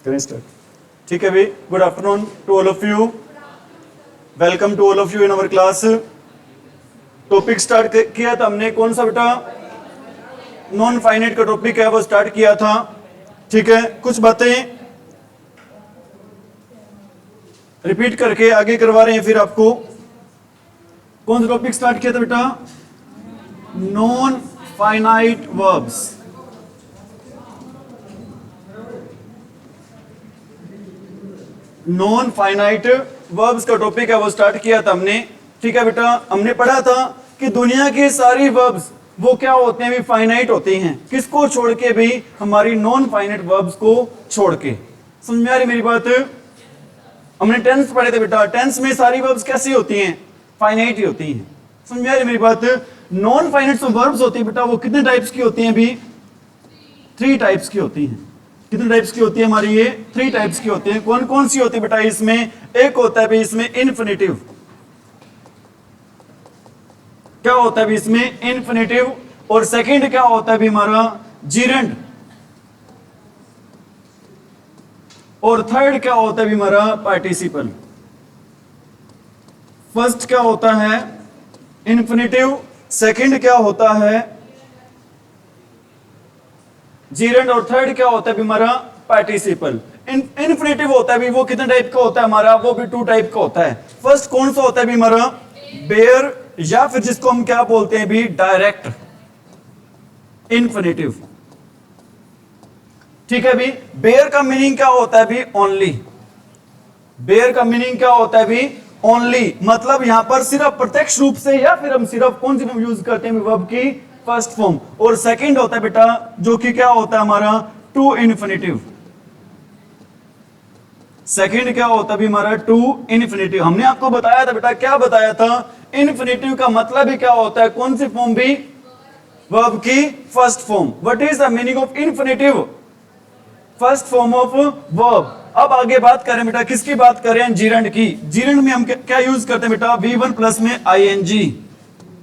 करें स्टार्ट। ठीक है भाई, good afternoon to all of you, welcome to all of you in our class. Topic start किया था हमने, कौन सा बेटा? नॉन फाइनाइट का टॉपिक है वो स्टार्ट किया था। ठीक है, कुछ बातें रिपीट करके आगे करवा रहे हैं फिर आपको। कौन सा टॉपिक स्टार्ट किया था बेटा? Non finite verbs. Non finite verbs का टॉपिक है वो स्टार्ट किया था हमने। ठीक है बेटा, हमने पढ़ा था कि दुनिया के सारी वर्ब्स वो क्या होते हैं भी फाइनाइट होते हैं, किसको छोड़ के भी? हमारी नॉन फाइनाइट वर्ब्स को छोड़ के। समझ में आ रही मेरी बात? हमने टेंस पढ़े थे बेटा, टेंस में सारी वर्ब्स कैसी होती हैं? फाइनाइट ही होती हैं। समझ में आ रही मेरी बात? नॉन फाइनाइट जो वर्ब्स होती है बेटा वो कितने टाइप्स की होती हैं भी? 3 टाइप्स की होती हैं। कितने टाइप्स की होती है हमारी? ये 3 टाइप्स की होती हैं। कौन कौन सी होती है बेटा इसमें? एक होता है भी इसमें इन्फिनिटिव। क्या होता है भी इसमें? इन्फिनिटिव। और सेकंड क्या होता है भी हमारा? जीरेंड। और थर्ड क्या होता है भी हमारा? पार्टिसिपल। फर्स्ट क्या होता है? इन्फिनिटिव। सेकंड क्या होता है? जीरेंड। और थर्ड क्या होता है भी हमारा? पार्टिसिपल। इन्फिनिटिव होता है भी वो कितने टाइप का होता है हमारा? वो भी 2 टाइप का होता है। फर्स्ट कौन सा होता है भी हमारा? बेयर, या फिर जिसको हम क्या बोलते हैं भी? Direct infinitive. ठीक है भी, बेयर का मीनिंग क्या होता है भी? ओनली। बेयर का मीनिंग क्या होता है भी? ओनली। मतलब यहां पर सिर्फ प्रत्यक्ष रूप से, या फिर हम सिर्फ कौन सी फॉर्म यूज करते हैं वर्ब की? First form. और सेकंड होता है बेटा जो कि क्या होता है हमारा? To infinitive. सेकंड क्या होता है भी हमारा? To infinitive. हमने आपको बताया था बेटा, क्या बताया था? इन्फिनिटिव का मतलब ही क्या होता है? कौन सी फॉर्म भी? वर्ब की first form. What is the meaning of infinitive? First form of verb. अब आगे बात करें बेटा, किसकी बात करें? जीरेंड की। जीरेंड में हम क्या यूज करते हैं बेटा? V1 प्लस में ING।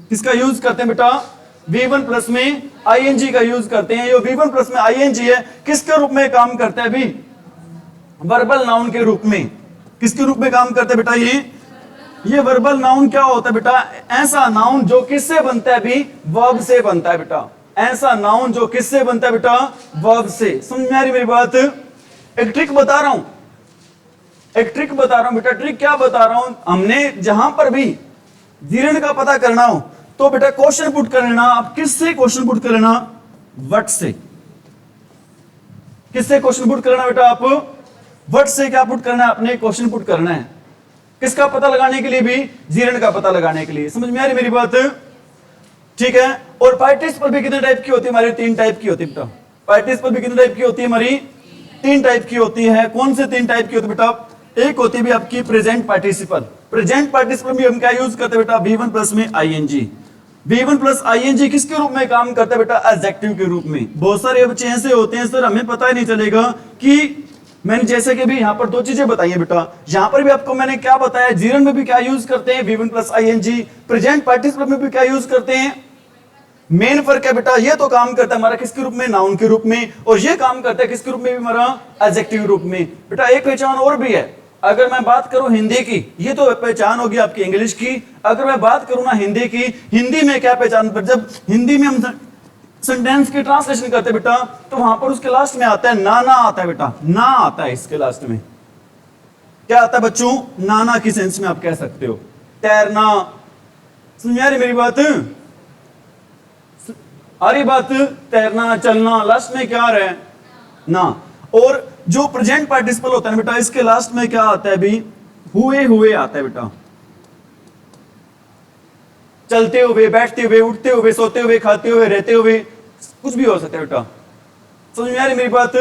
किसका यूज करते हैं बेटा? V1 प्लस में ING का यूज करते हैं। ये V1 प्लस में ING है, किसके रूप में काम करता है भी? वर्बल नाउन के रूप में। किसके रूप में काम करता है बेटा? ये वर्बल नाउन क्या होता है बेटा? ऐसा नाउन जो किससे बनता है भी? वर्ब से बनता है बेटा। ऐसा नाउन जो किससे बनता है बेटा? वर्ब से। समझ में आ रही मेरी बात? एक ट्रिक बता रहा हूं, एक ट्रिक बता रहा हूं बेटा। ट्रिक क्या बता रहा हूं? हमने जहां पर भी जीरेंड का पता करना हो तो बेटा क्वेश्चन पुट कर लेना। आप किससे क्वेश्चन पुट कर लेना? व्हाट से। किससे क्वेश्चन पुट करना बेटा? आप व्हाट से क्या पुट करना है? अपने क्वेश्चन पुट करना है। किसका पता लगाने के लिए भी? जीरेंड का पता लगाने के लिए। समझ में आ रही मेरी बात? ठीक है। और पार्टिसिपल भी कितने टाइप की होती है हमारी? 3 टाइप की होती है बेटा। पार्टिसिपल भी कितने टाइप की होती है हमारी? 3 टाइप की होती है। कौन से 3 टाइप की होती है बेटा? एक होती है भी आपकी प्रेजेंट पार्टिसिपल। प्रेजेंट पार्टिसिपल भी हम क्या यूज करते हैं बेटा? V1 प्लस में ING। V1 प्लस ING किसके रूप में काम करता है बेटा? एडजेक्टिव के रूप में। बहुत सारे बच्चे ऐसे होते हैं सर हमें पता ही नहीं चलेगा कि मैंने जैसे कि भी यहां पर 2 चीजें बताई है बेटा। यहां पर भी आपको मैंने क्या बताया? जीरेंड में भी क्या यूज करते हैं? V1 plus ING। Present participle में भी क्या यूज करते हैं? मेन फर्क है बेटा, ये तो काम करता है हमारा किसके रूप में? नाउन के रूप में। और ये काम करता है किसके रूप में भी? हमारा एडजेक्टिव रूप में। बेटा एक पहचान और भी है, अगर मैं बात करूं हिंदी की, ये तो पहचान होगी आपकी इंग्लिश की। अगर मैं बात करूं ना हिंदी की, हिंदी में क्या पहचान? जब हिंदी में हम सेंटेंस की ट्रांसलेशन करते बेटा तो वहां पर उसके लास्ट में आता है नाना आता है बेटा। ना आता है इसके लास्ट में। क्या आता है बच्चों? नाना की सेंस में आप कह सकते हो। तैरना। समझ आ रही मेरी बात? अरे बात, तैरना, चलना, लास्ट में क्या आ रहा है? ना। और जो प्रेजेंट पार्टिसिपल होता है बेटा इसके लास्ट में क्या आता है भी? हुए हुए आता है बेटा। चलते हुए, बैठते हुए, उठते हुए, सोते हुए, खाते हुए, रहते हुए, कुछ भी हो सकता है बेटा। समझ में आ रही मेरी बात?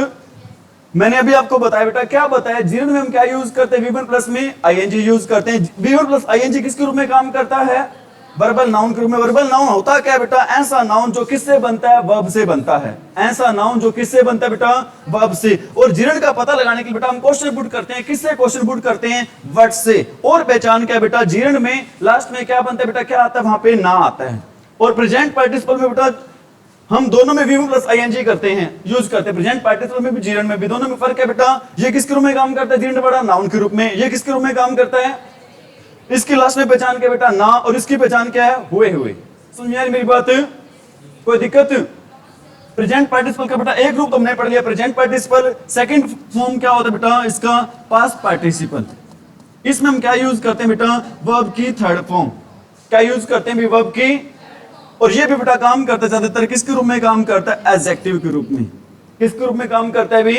मैंने अभी आपको बताया बेटा, क्या बताया? जीरेंड में हम क्या यूज करते हैं? V1 प्लस में ING यूज करते हैं। V1 प्लस ING किसके रूप में काम करता है? वर्बल नाउन के रूप में। वर्बल नाउन होता क्या है बेटा? ऐसा नाउन जो किससे बनता है? वर्ब से बनता है। ऐसा नाउन जो किससे बनता है बेटा? वर्ब से। और जीरेंड का पता लगाने के लिए बेटा हम क्वेश्चन पुट करते हैं। किससे क्वेश्चन पुट करते हैं? व्हाट से। और पहचान क्या है बेटा? जीरेंड में लास्ट में क्या बनता है बेटा? क्या आता है वहां पे? ना आता है। और प्रेजेंट पार्टिसिपल में बेटा हम दोनों में वी प्लस आईएनजी करते हैं, यूज करते हैं, प्रेजेंट पार्टिसिपल में भी जीरंड में भी, दोनों में फर्क है बेटा। ये किसके रूप में काम करता है? जीरंड बड़ा नाउन के रूप में। ये किसके रूप में काम करता है? इसकी लास्ट में पहचान क्या बेटा? ना, और इसकी पहचान क्या है? हुए हुए। समझ में आ रही मेरी बात? कोई दिक्कत? प्रेजेंट पार्टिसिपल का बेटा एक रूप तुमने पढ़ लिया, प्रेजेंट पार्टिसिपल। सेकंड फॉर्म क्या होता है बेटा इसका? Past participle. इसमें हम क्या यूज करते हैं बेटा? वर्ब की थर्ड फॉर्म। क्या यूज करते हैं? वर्ब की। और ये भी बेटा काम करता है ज्यादातर किसके रूप में काम करता है? एडजेक्टिव के रूप में। किसके रूप में काम करता है भी?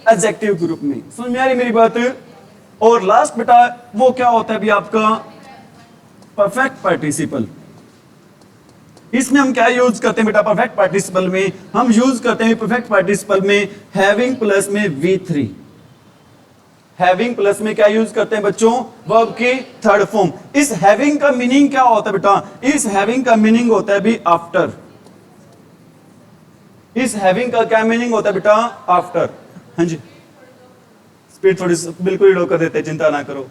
एडजेक्टिव के रूप में। समझ में आ रही मेरी बात? और लास्ट बेटा वो क्या होता है भी आपका? Perfect participle. इसमें हम क्या यूज करते हैं बेटा? परफेक्ट पार्टिसिपल में हम यूज करते हैं परफेक्ट पार्टिसिपल में हैविंग प्लस में V3। हैविंग प्लस में क्या यूज करते हैं बच्चों? वर्ब की थर्ड फॉर्म। इस हैविंग का मीनिंग क्या होता है बेटा? इस हैविंग का मीनिंग होता है भी आफ्टर। इस हैविंग का क्या मीनिंग होता है बेटा? आफ्टर। हाँ जी, स्पीड थोड़ी बिल्कुल ही लो कर देते, चिंता ना करो।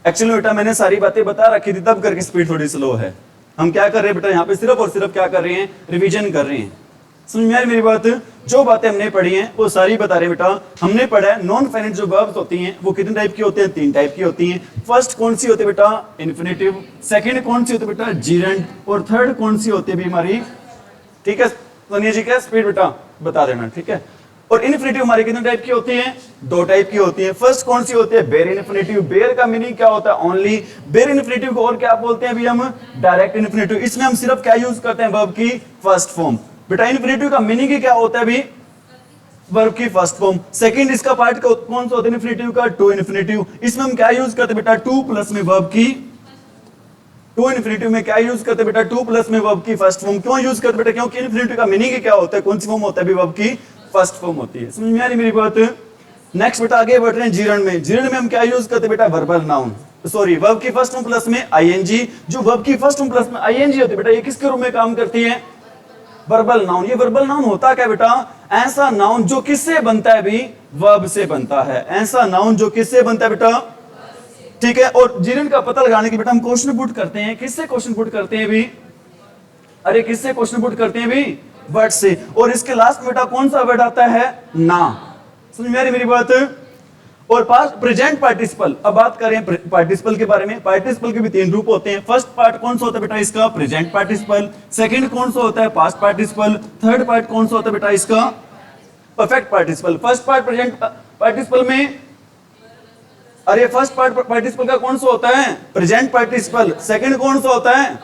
एक्चुअली बेटा मैंने सारी बातें बता रखी थी, तब करके स्पीड थोड़ी स्लो है। हम क्या कर रहे हैं बेटा यहाँ पे? सिर्फ और सिर्फ क्या कर रहे हैं? रिवीजन कर रहे हैं। समझ में आ रही मेरी बात? जो बातें हमने पढ़ी हैं वो सारी बता रहे बेटा। हमने पढ़ा है नॉन फाइनाइट जो वर्ब्स होती हैं वो कितने टाइप की होते हैं? 3 टाइप की होती हैं। फर्स्ट कौन सी होती है बेटा? इन्फिनेटिव। सेकंड कौन सी होती है बेटा? जीरंड। और थर्ड कौन सी होती है भी हमारी? ठीक है सोनिया जी, क्या स्पीड बेटा बता देना, ठीक है। और इन्फिनेटिव हमारी कितने टाइप की होती है? 2 टाइप की होती है। फर्स्ट कौन सी होती है? Bare infinitive. बेयर का मीनिंग क्या होता है? ओनली। बेयर इन्फिनेटिव को और क्या बोलते हैं अभी हम? Direct infinitive. इसमें हम सिर्फ क्या यूज करते हैं? वर्ब की फर्स्ट फॉर्म। बेटा इन्फिनेटिव का मीनिंग ही क्या होता है अभी? वर्ब की फर्स्ट फॉर्म। सेकंड इसका पार्ट कौन सा होता है इन्फिनेटिव का? To infinitive. इसमें हम क्या यूज करते हैं बेटा? टू प्लस में वर्ब की। टू इन्फिनेटिव में क्या यूज करते हैं बेटा? टू प्लस में वर्ब की फर्स्ट फॉर्म। क्यों यूज करते बेटा? क्योंकि इन्फिनेटिव का मीनिंग ही क्या होता है? कौन सी फॉर्म होता है? वर्ब की फर्स्ट फॉर्म होती है। समझ में आ रही मेरी बात? नेक्स्ट बेटा आगे बढ़ रहे हैं जीरंड में। जीरंड में हम क्या यूज करते हैं बेटा? वर्बल नाउन, सॉरी वर्ब की फर्स्ट फॉर्म प्लस में आईएनजी। जो वर्ब की फर्स्ट फॉर्म प्लस में आईएनजी होती है बेटा, ये किसके रूप में काम करती है? Verbal noun. ये वर्बल नाउन होता क्या बेटा? ऐसा नाउन जो किससे बनता है भी? वर्ब से बनता है। ऐसा नाउन जो किससे बनता है बेटा? ठीक है। और जीरंड का पता लगाने के बेटा हम क्वेश्चन पुट करते हैं। किससे क्वेश्चन पुट करते हैं भी? अरे किससे क्वेश्चन पुट करते हैं भी? वर्ड से। और इसके लास्ट में बेटा कौन सा वर्ड आता है? ना। समझ में आ रही मेरी बात? और पास्ट प्रेजेंट पार्टिसिपल। अब बात करें पार्टिसिपल के बारे में। पार्टिसिपल के भी 3 रूप होते हैं। फर्स्ट पार्ट कौन सा होता है बेटा इसका? Present participle. सेकंड कौन सा होता है? Past participle. थर्ड पार्ट कौन सा होता है बेटा इसका? Perfect participle. First part present participle में, अरे फर्स्ट पार्ट पार्टिसिपल का कौन सा होता है? Present participle. सेकंड कौन सा होता है?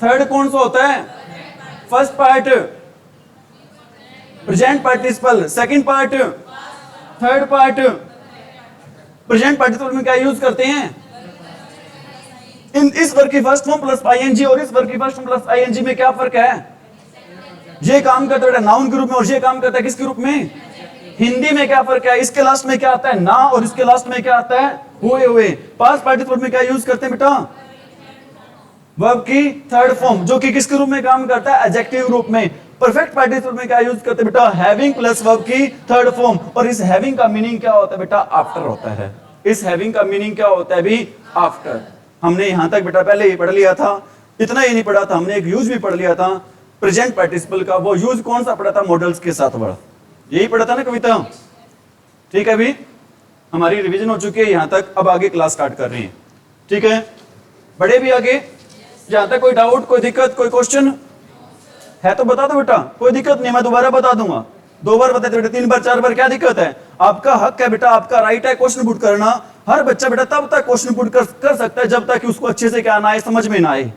थर्ड कौन सा होता है? First part present participle. Second part, third part. Present participle में क्या यूज करते हैं? इस वर्ग की फर्स्ट फॉर्म प्लस आईएनजी और इस वर्ग की फर्स्ट फॉर्म प्लस आईएनजी में क्या फर्क है? ये काम करता है नाउन के रूप में और ये काम करता है किसके रूप में? हिंदी में क्या फर्क है? इसके लास्ट में क्या आता है? ना, और इसके लास्ट में क्या आता है? हुए हुए। पास्ट पार्टिसिपल में क्या यूज करते हैं बेटा? वर्ब की थर्ड फॉर्म, जो कि किसके रूप में काम करता है? एडजेक्टिव रूप में। परफेक्ट पार्टिसिपल में क्या यूज करते हैं बेटा? हैविंग प्लस वर्ब की थर्ड फॉर्म। और इस हैविंग का मीनिंग क्या होता है बेटा? आफ्टर होता है। इस हैविंग का मीनिंग क्या होता है भी? आफ्टर। हमने यहां तक बेटा पहले ही पढ़ लिया था। इतना ही नहीं पढ़ा था, हमने एक यूज भी पढ़ लिया था प्रेजेंट पार्टिसिपल का। वो यूज कौन सा पढ़ा था? मॉडल्स के साथ बड़ा, यही पढ़ा था ना कविता? ठीक है, अभी हमारी रिवीजन हो चुकी है यहां तक। अब आगे क्लास स्टार्ट कर रहे हैं, ठीक है? बड़े भी आगे, जहां तक कोई डाउट, कोई दिक्कत, कोई क्वेश्चन है तो बता दो बेटा। कोई दिक्कत नहीं, मैं दोबारा बता दूंगा। 2 बार बताते बेटा, 3 बार, 4 बार, क्या दिक्कत है? आपका हक है बेटा, आपका राइट है क्वेश्चन पुट करना। हर बच्चा बेटा तब तक क्वेश्चन पुट कर सकता है जब तक कि उसको अच्छे से क्या ना आए, समझ में ना आए।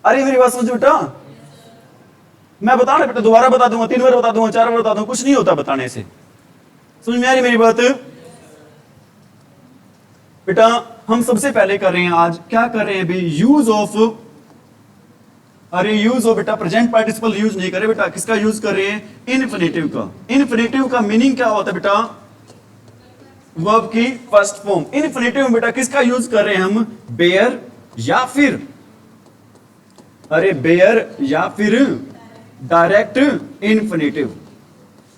अरे मेरी बात समझ बेटा, मैं बता रहा बेटा, दोबारा बता दूंगा, 3 बार बता दूंगा, 4 बार बता दूंगा, कुछ नहीं होता बताने से। समझ में आ रही मेरी बात बेटा? हम सबसे पहले कर रहे हैं आज, क्या कर रहे हैं अभी? यूज ऑफ, अरे यूज ऑफ बेटा प्रेजेंट पार्टिसिपल यूज नहीं करे बेटा। किसका यूज कर रहे हैं? इन्फिनेटिव का। इन्फिनेटिव का मीनिंग क्या होता है बेटा? वर्ब की फर्स्ट फॉर्म। इन्फिनेटिव में बेटा किसका यूज कर रहे हैं हम? बेयर या फिर, अरे बेयर या फिर डायरेक्ट इन्फिनेटिव।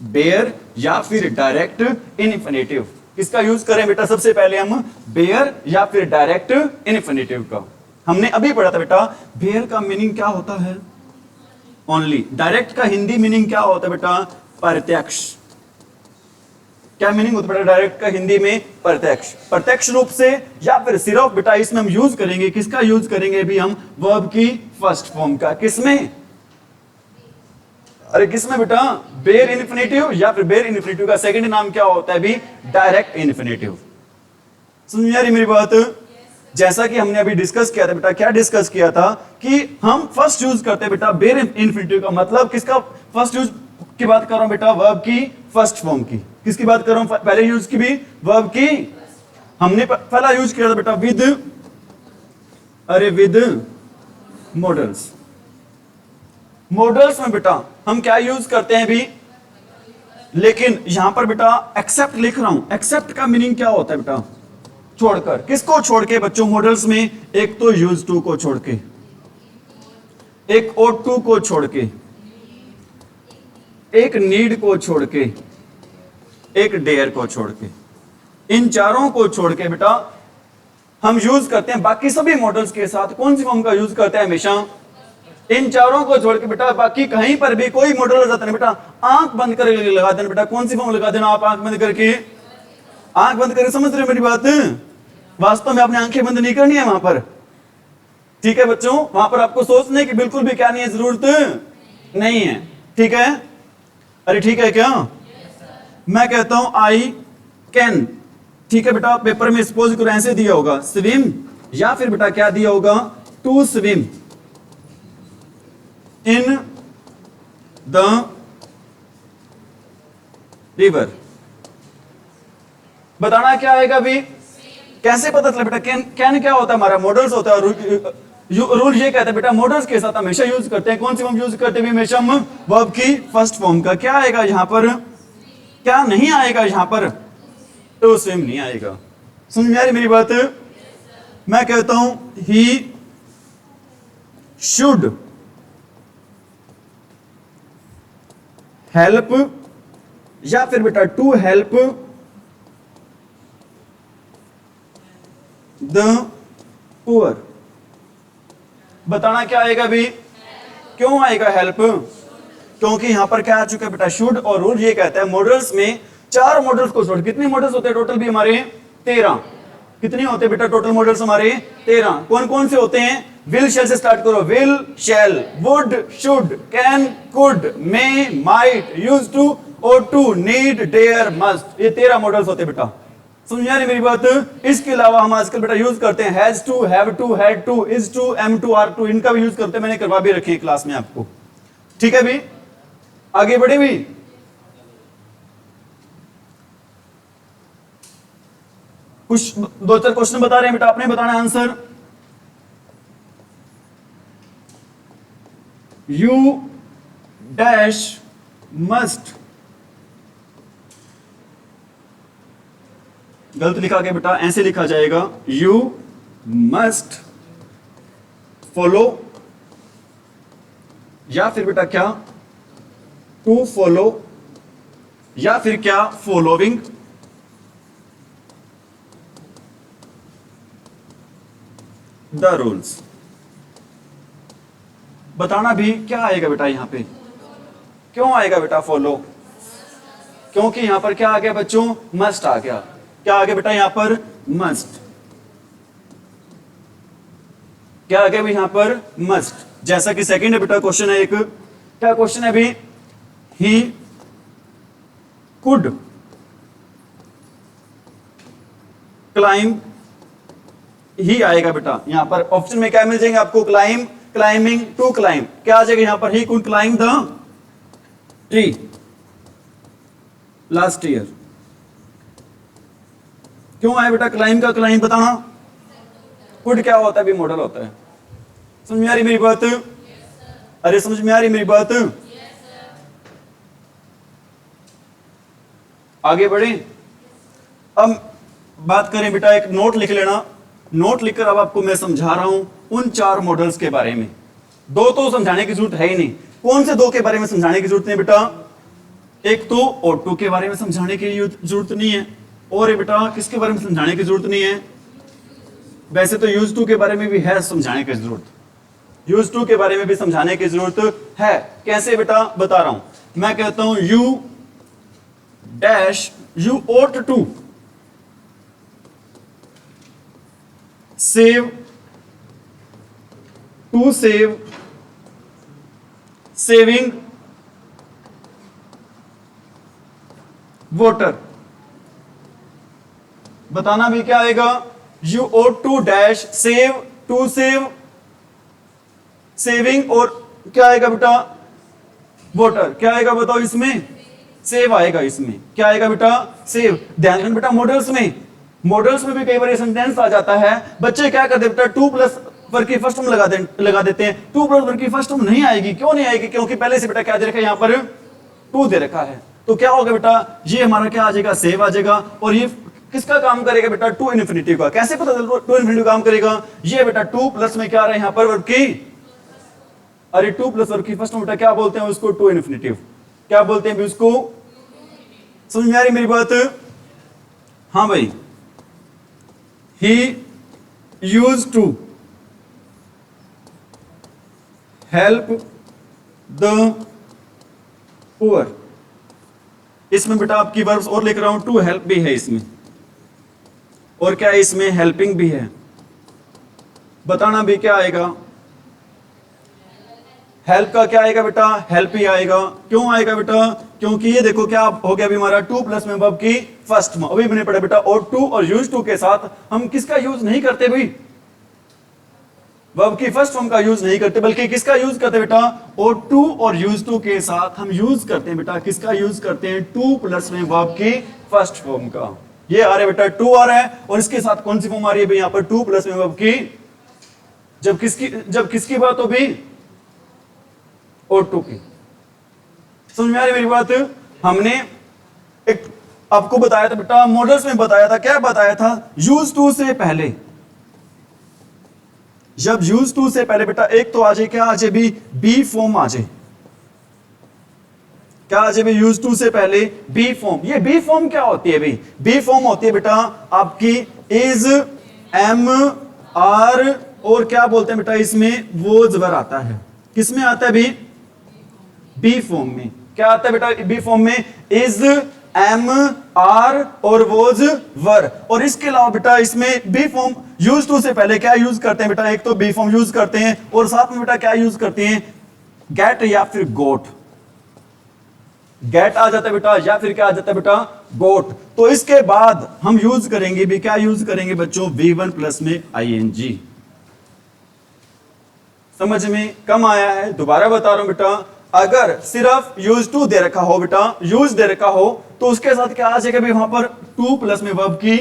बेयर या फिर डायरेक्ट इन्फिनेटिव, किसका यूज करें बेटा? सबसे पहले हम बेयर या फिर डायरेक्ट इन्फिनेटिव का। हमने अभी पढ़ा था बेटा, बेयर का मीनिंग क्या होता है? ओनली। डायरेक्ट का हिंदी मीनिंग क्या होता है बेटा? प्रत्यक्ष। क्या मीनिंग होता है बेटा डायरेक्ट का हिंदी में? प्रत्यक्ष। प्रत्यक्ष रूप से या फिर सिर्फ बेटा इसमें हम यूज करेंगे, किसका यूज करेंगे अभी हम? वर्ब की फर्स्ट फॉर्म का। किसमें? अरे किसमें बेटा? बेयर इन्फिनेटिव, या फिर बेयर इन्फिनेटिव का सेकंड नाम क्या होता है अभी? Direct infinitive. समझ में आ रही मेरी बात? जैसा कि हमने अभी डिस्कस किया था बेटा, क्या डिस्कस किया था कि हम फर्स्ट यूज करते हैं बेटा बेयर इन्फिनेटिव का। मतलब किसका फर्स्ट यूज की बात कर रहा हूं बेटा? वर्ब की फर्स्ट फॉर्म की। किसकी बात कर रहा हूं? पहले यूज की भी वर्ब की। हमने पहला यूज किया था बेटा विद, अरे विद मॉडल्स। मॉडल्स में बेटा हम क्या यूज करते हैं भी? लेकिन यहां पर बेटा एक्सेप्ट लिख रहा हूं। एक्सेप्ट का मीनिंग क्या होता है बेटा? छोड़कर। किसको छोड़ के बच्चों? मॉडल्स में एक तो यूज टू को छोड़ के, एक ought to को छोड़ के, एक नीड को छोड़ के, एक डेयर को छोड़ के। इन चारों को छोड़ के बेटा हम यूज करते हैं बाकी सभी मॉडल्स के साथ कौन सी फॉर्म का यूज करते हैं हमेशा? इन चारों को छोड़ के बेटा बाकी कहीं पर भी कोई मॉडल लग जाता है बेटा, आंख बंद करके लगा देना बेटा। कौन सी फॉर्म लगा देना आप? आंख बंद करके। आंख बंद करके, समझ रहे मेरी बात? वास्तव में आपने आंखें बंद नहीं करनी है वहां पर, ठीक है बच्चों? वहां पर आपको सोचने की बिल्कुल भी क्या नहीं है, जरूरत नहीं है, ठीक है? अरे ठीक है क्या? मैं कहता हूं आई कैन, ठीक है बेटा? पेपर में सपोज करो ऐसे दिया होगा स्विम, या फिर बेटा क्या दिया होगा? To swim in the river. बताना क्या आएगा अभी? कैसे पता चला बेटा? कैन क्या होता है? हमारा मॉडल्स होता है। रूल ये कहता है बेटा मॉडल्स के साथ हमेशा यूज करते हैं कौन सी फॉर्म यूज करते हैं? हमेशा हम वर्ब की फर्स्ट फॉर्म का। क्या आएगा यहां पर? क्या नहीं आएगा यहां पर? टू स्विम नहीं आएगा। समझ में आ रही मेरी बात? मैं कहता हूं ही शुड हेल्प, या फिर बेटा टू हेल्प द पुअर। बताना क्या आएगा अभी? क्यों आएगा हेल्प? क्योंकि यहां पर क्या आ चुका है बेटा? शुड। और रूल ये कहता है मॉडल्स में चार मॉडल्स को छोड़, कितने मॉडल्स होते हैं टोटल भी हमारे? 13। कितने होते हैं बेटा टोटल मॉडल्स हमारे? 13। कौन कौन से होते हैं? विल शैल से स्टार्ट करो। Will, shall, would, should, can, could, may, might, use to, ought to, need, dare, must. ये 13 मॉडल्स होते हैं बेटा। समझ आ रही मेरी बात? इसके अलावा हम आजकल बेटा यूज करते हैं has to, have to, had to, is to, am to, are to. इनका भी यूज करते हैं, मैंने करवा भी रखी है क्लास में आपको, ठीक है भी? आगे बढ़े भी? कुछ दो चार क्वेश्चन बता रहे हैं बेटा, आपने बताना आंसर। यू डैश मस्ट, गलत लिखा गया बेटा, ऐसे लिखा जाएगा यू मस्ट फॉलो, या फिर बेटा क्या? टू फॉलो, या फिर क्या? Following the rules. बताना भी क्या आएगा बेटा यहां पे? क्यों आएगा बेटा फॉलो? क्योंकि यहां पर क्या आ गया बच्चों? मस्ट आ गया। क्या आ गया बेटा यहां पर? मस्ट। क्या आ गया यहां पर? मस्ट। जैसा कि सेकंड है बेटा क्वेश्चन है एक, क्या क्वेश्चन है अभी? ही कुड क्लाइम, ही आएगा बेटा यहां पर। ऑप्शन में क्या मिल जाएंगे आपको? Climb, climbing, to climb. क्या आ जाएगा यहां पर? He could climb the tree last year. क्यों आया बेटा क्लाइम का? क्लाइम बताना। कुड क्या होता है? भी मॉडल होता है। समझ में आ रही मेरी बात? अरे समझ में आ रही मेरी बात? आगे बढ़े। अब बात करें बेटा, एक नोट लिख लेना। नोट लिखकर अब आपको मैं समझा रहा हूं उन चार मॉडल्स के बारे में। दो तो समझाने की जरूरत है ही नहीं। कौन से दो के बारे में समझाने की जरूरत नहीं बेटा? एक तो ought to के बारे में समझाने की जरूरत नहीं है, और ये बेटा किसके बारे में समझाने की जरूरत नहीं है? वैसे तो यूज टू के बारे में भी है समझाने की जरूरत, यूज टू के बारे में भी समझाने की जरूरत है। कैसे बेटा बता रहा हूं, मैं कहता हूं you dash you ought to save saving voter. बताना भी क्या आएगा, you ought to dash save saving और क्या आएगा बेटा वोटर। क्या आएगा बताओ, इसमें सेव आएगा, इसमें क्या आएगा बेटा सेव। ध्यान रखना बेटा मॉडल्स में भी कई बार ये सेंटेंस आ जाता है, बच्चे क्या करते बेटा 2 प्लस वर्ग की फर्स्ट टर्म लगा देते हैं। 2 प्लस वर्ग की फर्स्ट टर्म नहीं आएगी, क्यों नहीं आएगी, क्योंकि पहले से बेटा क्या दे रखा है, यहां पर 2 दे रखा है। तो क्या होगा बेटा, ये हमारा क्या आ जाएगा सेव आ जाएगा, और ये किसका काम करेगा बेटा टू इन्फिनिटिव का। कैसे पता चल टू इन्फिनिटिव काम करेगा, ये बेटा 2 प्लस में क्या आ रहा है यहां पर वर्ग की, अरे 2 प्लस वर्ग की फर्स्ट टर्म बेटा क्या बोलते हैं उसको, टू इन्फिनिटिव। क्या बोलते हैं उसको, समझ में आ रही मेरी बात। हाँ भाई, he used to help the poor. इसमें बेटा आपकी वर्ब्स और लिख रहा हूं, टू हेल्प भी है इसमें, और क्या है इसमें हेल्पिंग भी है। बताना भी क्या आएगा, हेल्प का क्या आएगा बेटा, हेल्प ही आएगा। क्यों आएगा बेटा, क्योंकि ये देखो क्या हो गया अभी हमारा 2 प्लस में वर्ब की फर्स्ट में। अभी मैंने पढ़ा बेटा ought टू और यूज टू के साथ हम किसका यूज नहीं करते भाई, वर्ब की फर्स्ट फॉर्म का यूज नहीं करते, बल्कि किसका यूज करते बेटा, ought टू और यूज टू के साथ हम यूज करते हैं बेटा, किसका यूज करते हैं 2 प्लस में वर्ब की फर्स्ट फॉर्म का। ये आ रहा है बेटा 2 आ रहा है, और इसके साथ कौन सी फॉर्म आ रही है भाई, यहां पर 2 प्लस में वर्ब की, जब किसकी बात हो भी ought टू की। समझ में आ रही मेरी बात। हमने एक आपको बताया था बेटा, मॉडल्स में बताया था, क्या बताया था, यूज टू से पहले, जब यूज टू से पहले बेटा एक तो आ जाए क्या आ जाए भी बी फॉर्म आ जाए। क्या आ जाए भी यूज टू से पहले बी फॉर्म। ये बी फॉर्म क्या होती है भाई, बी फॉर्म होती है बेटा आपकी इज, एम, आर, और क्या बोलते हैं बेटा इसमें वोज वर आता है। किसमें आता है भाई, बी फॉर्म में। क्या आता है बेटा बी फॉर्म में, इज, एम, आर और वोज वर। और इसके अलावा बेटा इसमें बी फॉर्म यूज टू से पहले क्या यूज करते हैं बेटा, एक तो बी फॉर्म यूज करते हैं, और साथ में बेटा क्या यूज करते हैं, गेट या फिर गोट। गेट आ जाता है बेटा, या फिर क्या आ जाता है बेटा गोट। तो इसके बाद हम यूज करेंगे भी, क्या यूज करेंगे बच्चों, V1 प्लस में ING। समझ में कम आया है, दोबारा बता रहा हूं बेटा, अगर सिर्फ यूज टू दे रखा हो बेटा, यूज दे रखा हो, तो उसके साथ क्या आ जाएगा भी वहां पर 2 प्लस में वर्ब की।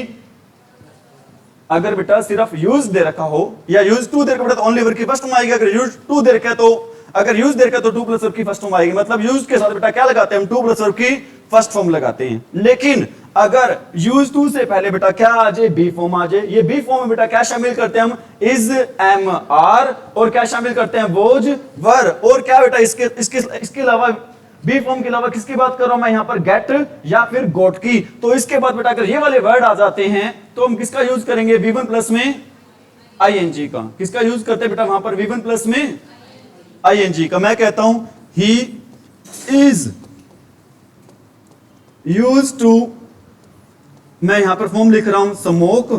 अगर बेटा सिर्फ यूज दे रखा हो या यूज टू दे रखा बेटा तो ओनली वर्ब की फर्स्ट फॉर्म आएगी। अगर यूज टू दे रखा है तो, अगर यूज दे रखा तो 2 प्लस वर्ब की फर्स्ट फॉर्म आएगी। मतलब यूज के साथ बेटा क्या लगाते हैं हम, 2 प्लस वर्ब की फर्स्ट फॉर्म लगाते हैं। लेकिन अगर यूज टू से पहले बेटा क्या आ जाए, बी फॉर्म आ जाए। ये बी फॉर्म में बेटा क्या शामिल करते हैं हम, इज, एम, आर, और क्या शामिल करते हैं वोज वर। और क्या बेटा इसके अलावा बी फॉर्म के अलावा किसकी बात कर रहा हूं मैं यहां पर, गेट या फिर गोट की। तो इसके बाद बेटा अगर ये वाले वर्ड आ जाते हैं तो हम किसका यूज करेंगे, V1 प्लस में ING का। किसका यूज करते हैं बेटा वहां पर, V1 प्लस में ING का। मैं कहता हूं ही इज यूज टू, मैं यहां पर फॉर्म लिख रहा हूं स्मोक,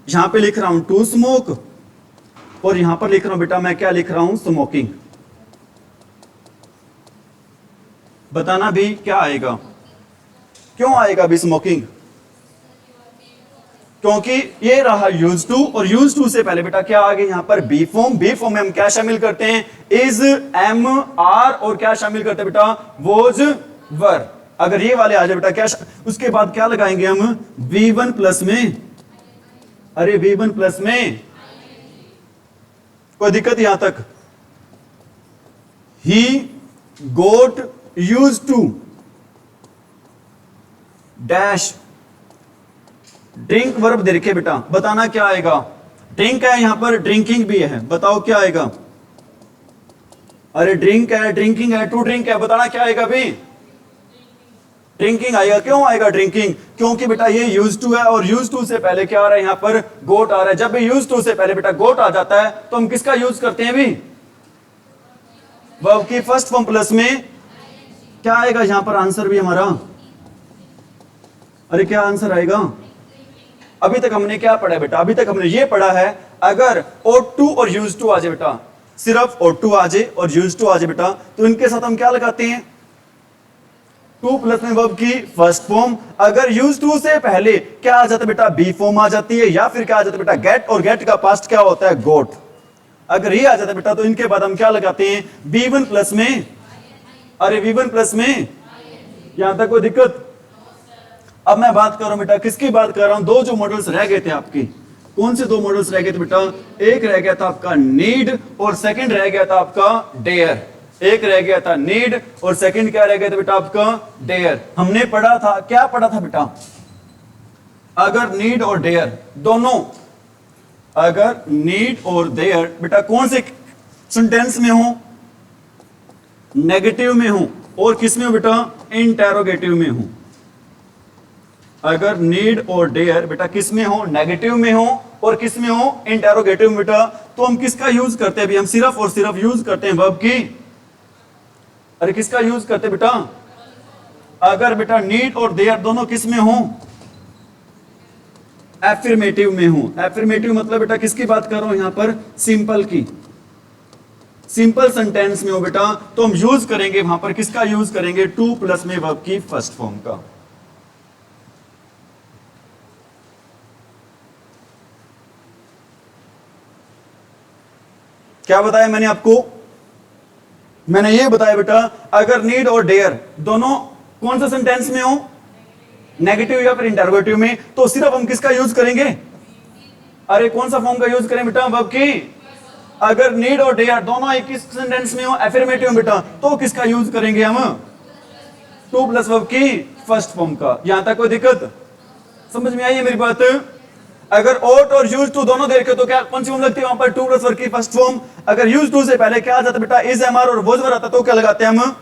यहां पे लिख रहा हूं टू स्मोक, और यहां पर लिख रहा हूं बेटा मैं क्या लिख रहा हूं, स्मोकिंग। बताना भी क्या आएगा, क्यों आएगा भी स्मोकिंग, क्योंकि ये रहा यूज टू, और यूज टू से पहले बेटा क्या आ गया यहां पर बी फॉर्म। बी फॉर्म में हम क्या शामिल करते हैं, इज, एम, आर, और क्या शामिल करते हैं बेटा वोज वर। अगर ये वाले आ जाए बेटा क्या उसके बाद क्या लगाएंगे हम, V1 प्लस में, अरे V1 प्लस में, कोई दिक्कत यहां तक। He got use to dash drink verb दे रखे बेटा। बताना क्या आएगा, ड्रिंक है यहां पर, ड्रिंकिंग भी है, बताओ क्या आएगा। अरे ड्रिंक है, ड्रिंकिंग है, टू ड्रिंक है, बताना क्या आएगा भाई, ड्रिंकिंग आएगा। क्यों आएगा ड्रिंकिंग, क्योंकि बेटा ये यूज टू है, और यूज टू से पहले क्या आ रहा है यहां पर, गोट आ रहा है। जब भी यूज टू से पहले बेटा गोट आ जाता है तो हम किसका यूज करते हैं भी, वर्ब की फर्स्ट फॉर्म प्लस में क्या आएगा यहां पर आंसर भी हमारा? अरे क्या आंसर आएगा? अभी तक हमने क्या पढ़ा है बेटा? अभी तक हमने ये पढ़ा है अगर ought to और used to आ जाए बेटा, सिर्फ ought to आ जाए और used to आ जाए बेटा, तो इनके साथ हम क्या लगाते हैं? टू प्लस में वर्ब की फर्स्ट फॉर्म। अगर यूज टू से पहले क्या आ जाता है बेटा? बी फॉर्म आ जाती है, या फिर क्या आ जाता है बेटा? गेट, और गेट का पास्ट क्या होता है? गोट। अगर ये आ जाता है बेटा तो इनके बाद हम क्या लगाते हैं? बी1 प्लस में, अरे v1 प्लस में, यहां तक कोई दिक्कत? अब मैं बात कर रहा हूं बेटा, किसकी बात कर रहा हूं? दो जो मॉडल्स रह गए थे आपके, कौन से दो मॉडल्स रह गए थे बेटा? एक रह गया था आपका नीड और सेकंड रह गया था आपका डेयर। एक रह गया था नीड और सेकंड क्या रह गया था बेटा? आपका डेयर। हमने पढ़ा था, क्या पढ़ा था बेटा? अगर नीड और डेयर दोनों, अगर नीड और डेयर बेटा कौन से सेंटेंस में हो? नेगेटिव में हो। और किस में हो बेटा? इंटेरोगेटिव में हो। अगर नीड और डेयर बेटा किस में हो? नेगेटिव में हो। और किस में हो? इंटेरोगेटिव में बेटा। तो हम किसका यूज करते हैं? अभी हम सिर्फ और सिर्फ यूज करते हैं वर्ब की, अरे किसका यूज करते बेटा? अगर बेटा नीड और देयर दोनों किस में हो? एफर्मेटिव में हो। एफर्मेटिव मतलब बेटा किसकी बात कर रहा हूं यहां पर? सिंपल की, सिंपल सेंटेंस में हो बेटा, तो हम यूज करेंगे वहां पर किसका यूज करेंगे? टू प्लस में वर्ब की फर्स्ट फॉर्म का। क्या बताया मैंने आपको? मैंने ये बताया बेटा अगर नीड और डेयर दोनों कौन सा सेंटेंस में हो? नेगेटिव या फिर इंटरोगेटिव में, तो सिर्फ हम किसका यूज करेंगे? अरे कौन सा फॉर्म का यूज करें बेटा? वर्ब की। अगर नीड और डेयर दोनों एक ही सेंटेंस में हो, एफर्मेटिव में बेटा, तो किसका यूज करेंगे हम? टू प्लस वर्ब की फर्स्ट फॉर्म का। यहां तक कोई दिक्कत? समझ में आई है मेरी बात? अगर ought और यूज टू दोनों देखे तो क्या कौन सी फॉर्म लगती है वहां पर? टू प्लस वर्ब की फर्स्ट फॉर्म। अगर यूज टू से पहले क्या आ जाता बेटा? इज, एम, आर और वॉज वर आता तो क्या लगाते हैं हम?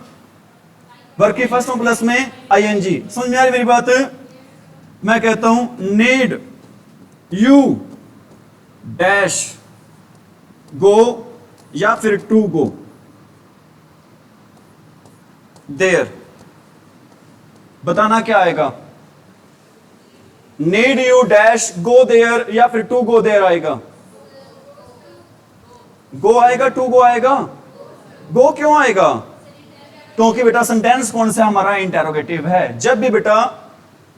वर्ब की फर्स्ट फॉर्म प्लस में आईएनजी। समझ में आ रही मेरी बात? मैं कहता हूं नीड यू डैश गो या फिर टू गो देयर, बताना क्या आएगा? Need you dash go there या फिर टू गो देयर आएगा? गो आएगा, टू गो आएगा? गो क्यों आएगा? क्योंकि बेटा सेंटेंस कौन सा हमारा? इंटेरोगेटिव है। जब भी बेटा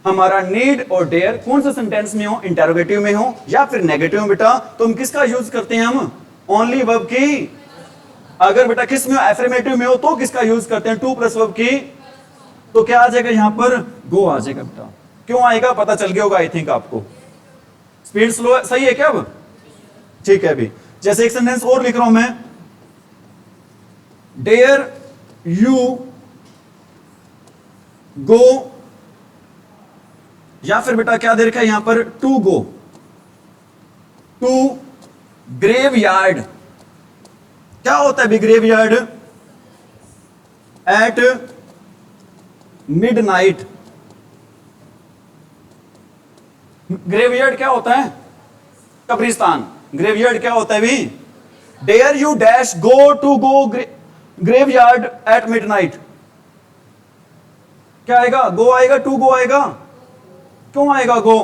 हमारा नीड और डेयर कौन सा सेंटेंस में हो? इंटेरोगेटिव में हो या फिर नेगेटिव में बेटा, तो हम किसका यूज करते हैं? हम ओनली वर्ब की। अगर बेटा किस में हो? एफर्मेटिव में हो, तो किसका यूज करते हैं? टू प्लस वर्ब की। तो क्या आ जाएगा यहां पर? गो आ जाएगा बेटा। क्यों आएगा? पता चल गया होगा आई थिंक आपको। स्पीड स्लो सही है क्या अब? ठीक है। अभी जैसे एक सेंटेंस और लिख रहा हूं मैं, डेयर यू गो, या फिर बेटा क्या दे रखा है यहां पर? To go to graveyard. क्या होता है graveyard? At midnight. Graveyard क्या होता है? कब्रिस्तान। ग्रेवयार्ड क्या होता है भी? Dare you dash go to go graveyard at midnight. क्या आएगा? गो आएगा, टू गो आएगा? क्यों आएगा गो?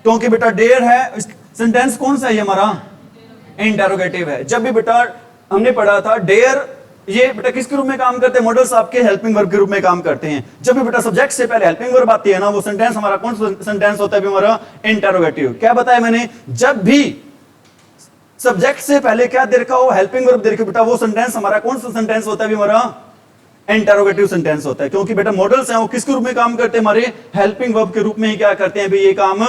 क्योंकि बेटा डेयर है, सेंटेंस कौन सा है हमारा? इंटेरोगेटिव है। जब भी बेटा हमने पढ़ा था डेयर, ये बेटा किसके रूप में काम करते हैं? मॉडल्स आपके हेल्पिंग वर्ब के रूप में काम करते हैं। जब भी बेटा सब्जेक्ट से पहले हेल्पिंग वर्ब आती है ना, वो सेंटेंस हमारा कौन सा सेंटेंस होता है? हमारा इंटेरोगेटिव। क्या बताया मैंने? जब भी सब्जेक्ट से पहले क्या दे रखा हो? हेल्पिंग वर्ब दे रखा, बेटा वो सेंटेंस हमारा कौन सा सेंटेंस होता है? हमारा इंटेरोगेटिव सेंटेंस होता है। क्योंकि बेटा मॉडल्स हैं वो किसके रूप में काम करते हैं? हमारे हेल्पिंग वर्ब के रूप में ही क्या करते हैं? ये काम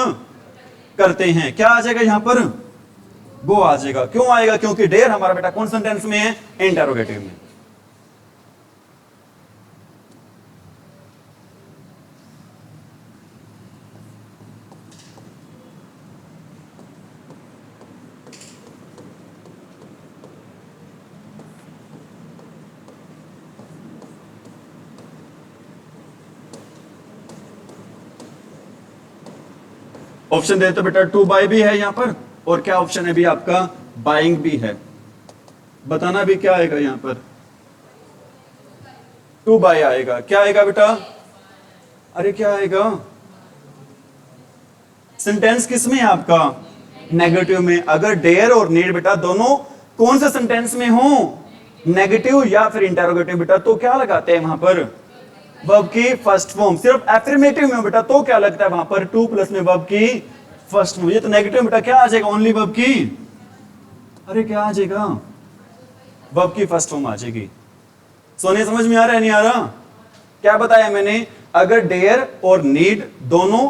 करते हैं। क्या आ जाएगा यहां पर? गो आ जाएगा। क्यों आएगा? क्योंकि डेयर हमारा बेटा कौन सेंटेंस में है? इंटेरोगेटिव में। ऑप्शन दे तो बेटा टू बाय भी है यहां पर, और क्या ऑप्शन है भी आपका? बाइंग भी है। बताना भी क्या आएगा यहां पर? टू बाय आएगा। क्या आएगा बेटा? अरे क्या आएगा? सेंटेंस किस में है आपका? नेगेटिव में। अगर डेयर और नीड बेटा दोनों कौन से सेंटेंस में हो, नेगेटिव या फिर इंटेरोगेटिव बेटा, तो क्या लगाते हैं वहां पर? वर्ब की फर्स्ट फॉर्म। सिर्फ एफर्मेटिव में बेटा तो क्या लगता है वहां पर? टू प्लस में वर्ब की फर्स्ट फॉर्म। ये तो नेगेटिव बेटा क्या आ जाएगा? ओनली वर्ब की, अरे क्या आ जाएगा? वर्ब की फर्स्ट फॉर्म आ जाएगी। सोने समझ में आ रहा है नहीं आ रहा? क्या बताया मैंने? अगर डेयर और नीड दोनों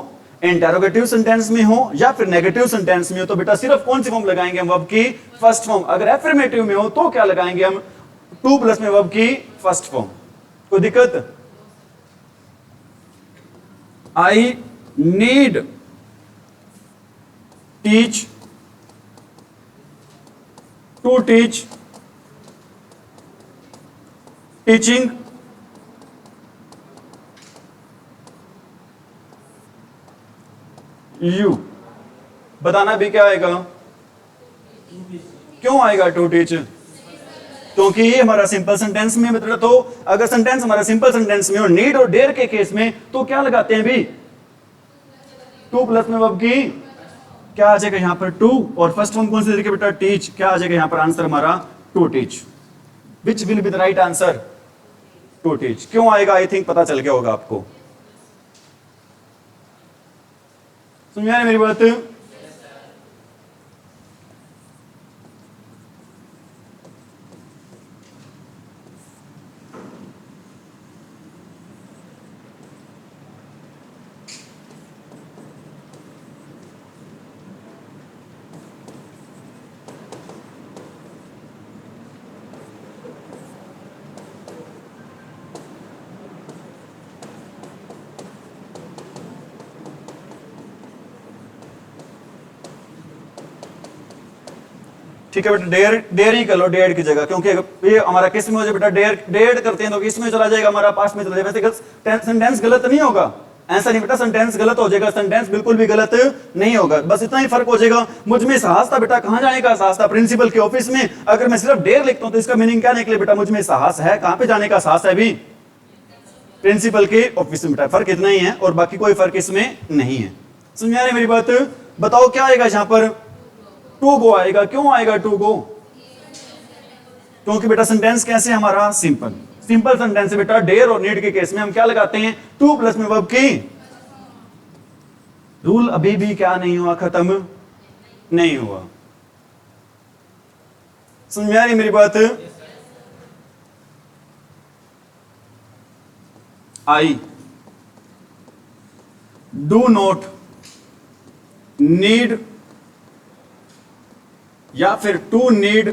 इंटेरोगेटिव सेंटेंस में हो या फिर नेगेटिव सेंटेंस में हो तो बेटा सिर्फ कौन सी फॉर्म लगाएंगे हम? वर्ब की फर्स्ट फॉर्म। अगर एफर्मेटिव में हो तो क्या लगाएंगे हम? टू प्लस में वर्ब की फर्स्ट फॉर्म। कोई दिक्कत? I need teach, to teach, teaching, you. बताना भी क्या आएगा? क्यों आएगा टू टीच? क्योंकि ये हमारा सिंपल सेंटेंस में मतलब, तो अगर सेंटेंस हमारा सिंपल सेंटेंस में और नीड और डेयर के केस में तो क्या लगाते हैं भी? टू प्लस में वर्ब की क्या आ जाएगा यहां पर? टू। और फर्स्ट फॉर्म कौन सी देखिए बेटा? टीच। क्या आ जाएगा यहां पर? आंसर हमारा to teach. Which will be the right answer? To teach. क्यों आएगा? आई थिंक पता चल गया होगा आपको। समझ आया मेरी बात? ठीक है बेटा, डेयर ही कर लो डेयर की जगह, क्योंकि ये हमारा किस में हो जाए बेटा? डेयर करते हैं तो किस में चला जाएगा? हमारा पास्ट में चला जाएगा। वैसे सेंटेंस गलत नहीं होगा, ऐसा नहीं बेटा सेंटेंस गलत हो जाएगा, सेंटेंस बिल्कुल भी गलत नहीं होगा, बस इतना ही फर्क हो जाएगा। मुझ में साहस था बेटा, कहां जाने का साहस था? प्रिंसिपल के ऑफिस में। अगर मैं सिर्फ डेयर लिखता हूं तो इसका मीनिंग क्या निकले बेटा? मुझ में साहस है, कहां पे जाने का साहस है? अभी प्रिंसिपल के ऑफिस में बेटा। फर्क इतना ही है और बाकी कोई फर्क इसमें नहीं है। समझ में आ रही मेरी बात? बताओ क्या आएगा यहां पर? टू गो आएगा। क्यों आएगा टू गो? क्योंकि बेटा सेंटेंस कैसे हमारा? सिंपल। सिंपल सेंटेंस है बेटा। डेयर और नीड के केस में हम क्या लगाते हैं? टू प्लस में वर्ब की। रूल अभी भी क्या नहीं हुआ? खत्म नहीं हुआ। समझ में आ रही मेरी बात? आई डू नॉट नीड या फिर to need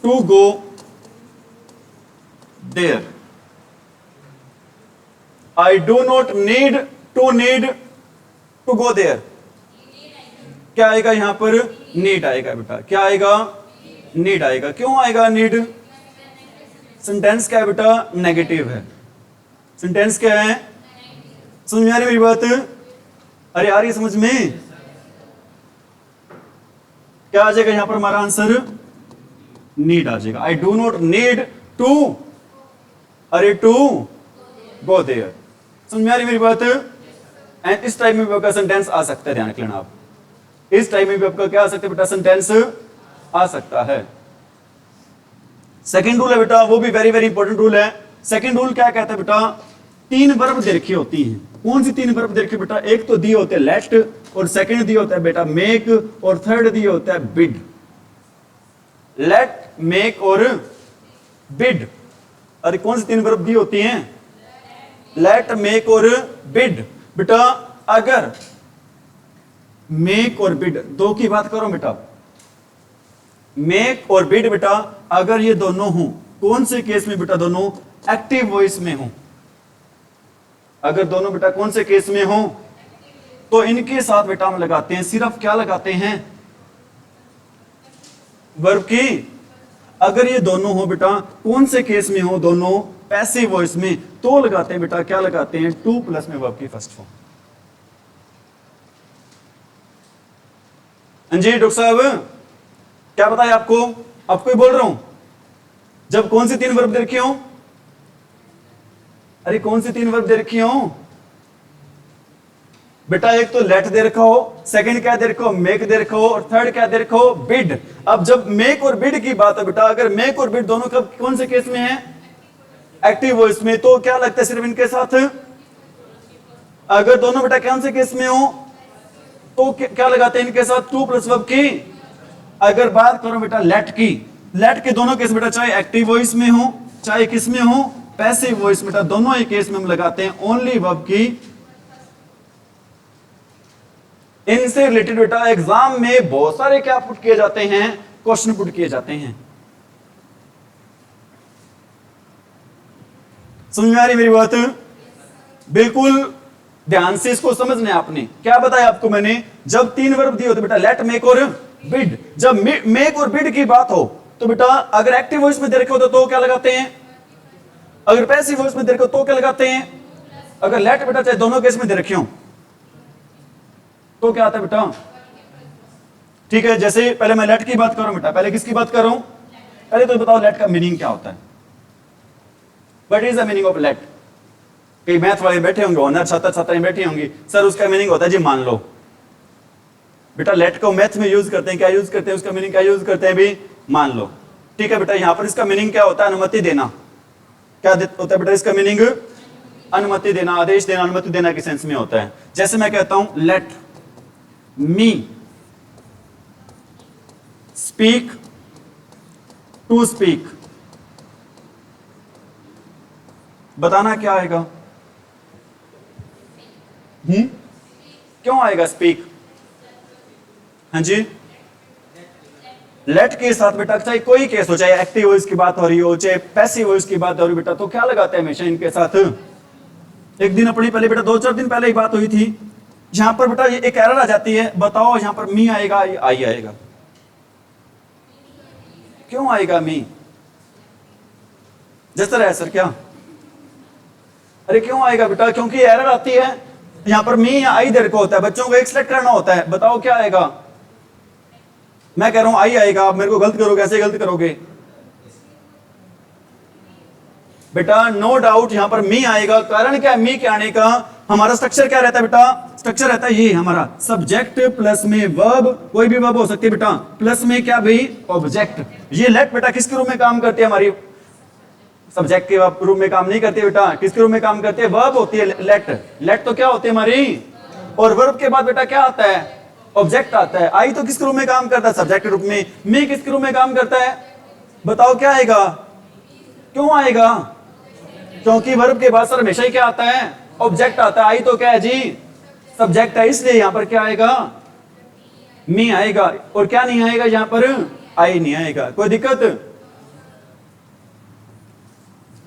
to go there. I do not need to go there. क्या आएगा यहां पर? नीड आएगा बेटा। क्या आएगा? नीड आएगा। क्यों आएगा नीड? सेंटेंस क्या है बेटा? नेगेटिव है। सेंटेंस क्या है? समझ में आ रही मेरी बात? अरे आ रही है समझ में? क्या आ जाएगा यहां पर हमारा आंसर? नीड आ जाएगा। I do not need to, अरे टू गो देयर। समझ में आ रही मेरी बात? एंड इस टाइप में भी आपका सेंटेंस आ सकता है, ध्यान रख लेना आप। इस टाइप में भी आपका क्या आ सकता है बेटा? सेंटेंस आ सकता है। सेकंड रूल है बेटा, वो भी वेरी वेरी इंपॉर्टेंट रूल है। सेकंड रूल क्या कहता है बेटा? तीन वर्ब दे रखी होती हैं। कौन सी तीन वर्ब दे रखी बेटा? एक तो दिए होते हैं लेट, और सेकंड दिए होता है बेटा मेक, और थर्ड दिए होता है बिड। लेट, मेक और बिड। अरे कौन सी तीन वर्ब दी होती हैं? लेट, मेक और बिड। बेटा अगर मेक और बिड दो की बात करो बेटा, मेक और बिड बेटा अगर ये दोनों हों, कौन से केस में बेटा? दोनों एक्टिव वॉइस में हों। अगर दोनों बेटा कौन से केस में हों तो इनके साथ बेटा हम लगाते हैं, सिर्फ क्या लगाते हैं? वर्ब की। अगर ये दोनों हो बेटा कौन से केस में हो? दोनों पैसिव वॉइस में, तो लगाते हैं बेटा क्या लगाते हैं? टू प्लस में वर्ब की फर्स्ट फॉर्म। हाँ जी डॉक्टर साहब, क्या पता है आपको? आपको ही बोल रहा हूं। जब कौन सी 3 वर्ब दे रखी हो? अरे कौन सी 3 वर्ब दे रखी हो बेटा? एक तो लेट दे रखा हो, सेकंड क्या दे रखा हो? मेक दे रखा हो, और थर्ड क्या दे रखा हो? बिड। अब जब मेक और बिड की बात है बेटा, अगर मेक और बिड दोनों कब कौन से केस में है? एक्टिव वॉइस में। तो क्या लगता है सिर्फ इनके साथ? अगर दोनों बेटा कौन से केस में हो तो क्या लगाते हैं इनके साथ? टू प्लस वर्ब की। अगर बात करो बेटा लेट की, लेट के दोनों केस बेटा चाहे एक्टिव वॉइस में हो चाहे किस में हो, पैसिव वॉइस बेटा, दोनों ही केस में हम लगाते हैं ओनली वर्ब की। इनसे रिलेटेड बेटा एग्जाम में बहुत सारे क्या पुट किए जाते हैं? क्वेश्चन पुट किए जाते हैं। समझ में आ रही मेरी बात? बिल्कुल ध्यान से इसको समझना है आपने। क्या बताया आपको मैंने? जब 3 वर्ब दिए होते बेटा लेट, मेक और बिड, जब मेक और बिड की बात हो तो बेटा अगर एक्टिव वॉइस में दे रखे हो तो क्या लगाते हैं? अगर पैसिव वॉइस में दे रखे हो तो क्या लगाते हैं? अगर लेट बेटा चाहे दोनों केस में दे रखे हो तो क्या आता है बेटा? ठीक है, जैसे पहले मैं लेट की बात कर रहा हूं बेटा, पहले किसकी बात कर रहा हूं? पहले तो बताओ लेट का मीनिंग क्या होता है? What is the meaning of let? कई मैथ वाले बैठे होंगे, ऑनर छात्र छात्राएं बैठी होंगी, सर उसका मीनिंग होता है जी मान लो। बेटा लेट को मैथ में यूज करते हैं, क्या यूज करते हैं? उसका मीनिंग क्या यूज करते हैं भी? मान लो। ठीक है बेटा, यहां पर इसका मीनिंग क्या होता है? अनुमति देना। क्या होता है बेटा इसका मीनिंग? अनुमति देना, आदेश देना, अनुमति देना के सेंस में होता है। जैसे मैं कहता हूं let me speak to speak, बताना क्या आएगा? क्यों आएगा स्पीक? हाँ जी, लेट के साथ बेटा चाहे कोई केस हो, चाहे एक्टिव वॉइस की बात हो रही हो चाहे पैसिव वॉइस की बात हो रही बेटा, तो क्या लगाते हैं हमेशा इनके साथ? एक दिन अपनी पहले बेटा 2-4 दिन पहले ही बात हुई थी, यहां पर बेटा एक एरर आ जाती है, बताओ यहां पर मी आएगा आई आएगा? क्यों आएगा मी? जिस तरह है सर क्या? अरे क्यों आएगा बेटा? क्योंकि एरर आती है, यहां पर मी या आई देर को होता है, बच्चों को एक सिलेक्ट करना होता है, बताओ क्या आएगा? मैं कह रहा हूं आई आएगा, आप मेरे को गलत करोगे, ऐसे गलत करोगे बेटा? नो डाउट यहां पर मी आएगा। कारण क्या है मी के आने का? हमारा स्ट्रक्चर क्या रहता है बेटा? स्ट्रक्चर रहता है ये हमारा सब्जेक्ट प्लस में वर्ब, कोई भी वर्ब हो सकती है बेटा, प्लस में क्या भाई? ऑब्जेक्ट। ये लेट बेटा किसके रूप में काम करती है? हमारी सब्जेक्ट के रूप में काम नहीं करती बेटा, किसके रूप में काम करती है? वर्ब होती है लेट। लेट तो क्या होती है हमारी? और वर्ब के बाद बेटा क्या आता है? ऑब्जेक्ट आता है। आई तो किसके रूप में काम करता है? सब्जेक्ट के रूप में। मी किसके रूप में काम करता है? बताओ क्या आएगा? क्यों आएगा? क्योंकि वर्ब के बाद सर हमेशा ही क्या आता है? ऑब्जेक्ट आता है। आई तो क्या है जी? सब्जेक्ट है, इसलिए यहां पर क्या आएगा? मी आएगा। और क्या नहीं आएगा यहां पर? आई नहीं आएगा। कोई दिक्कत?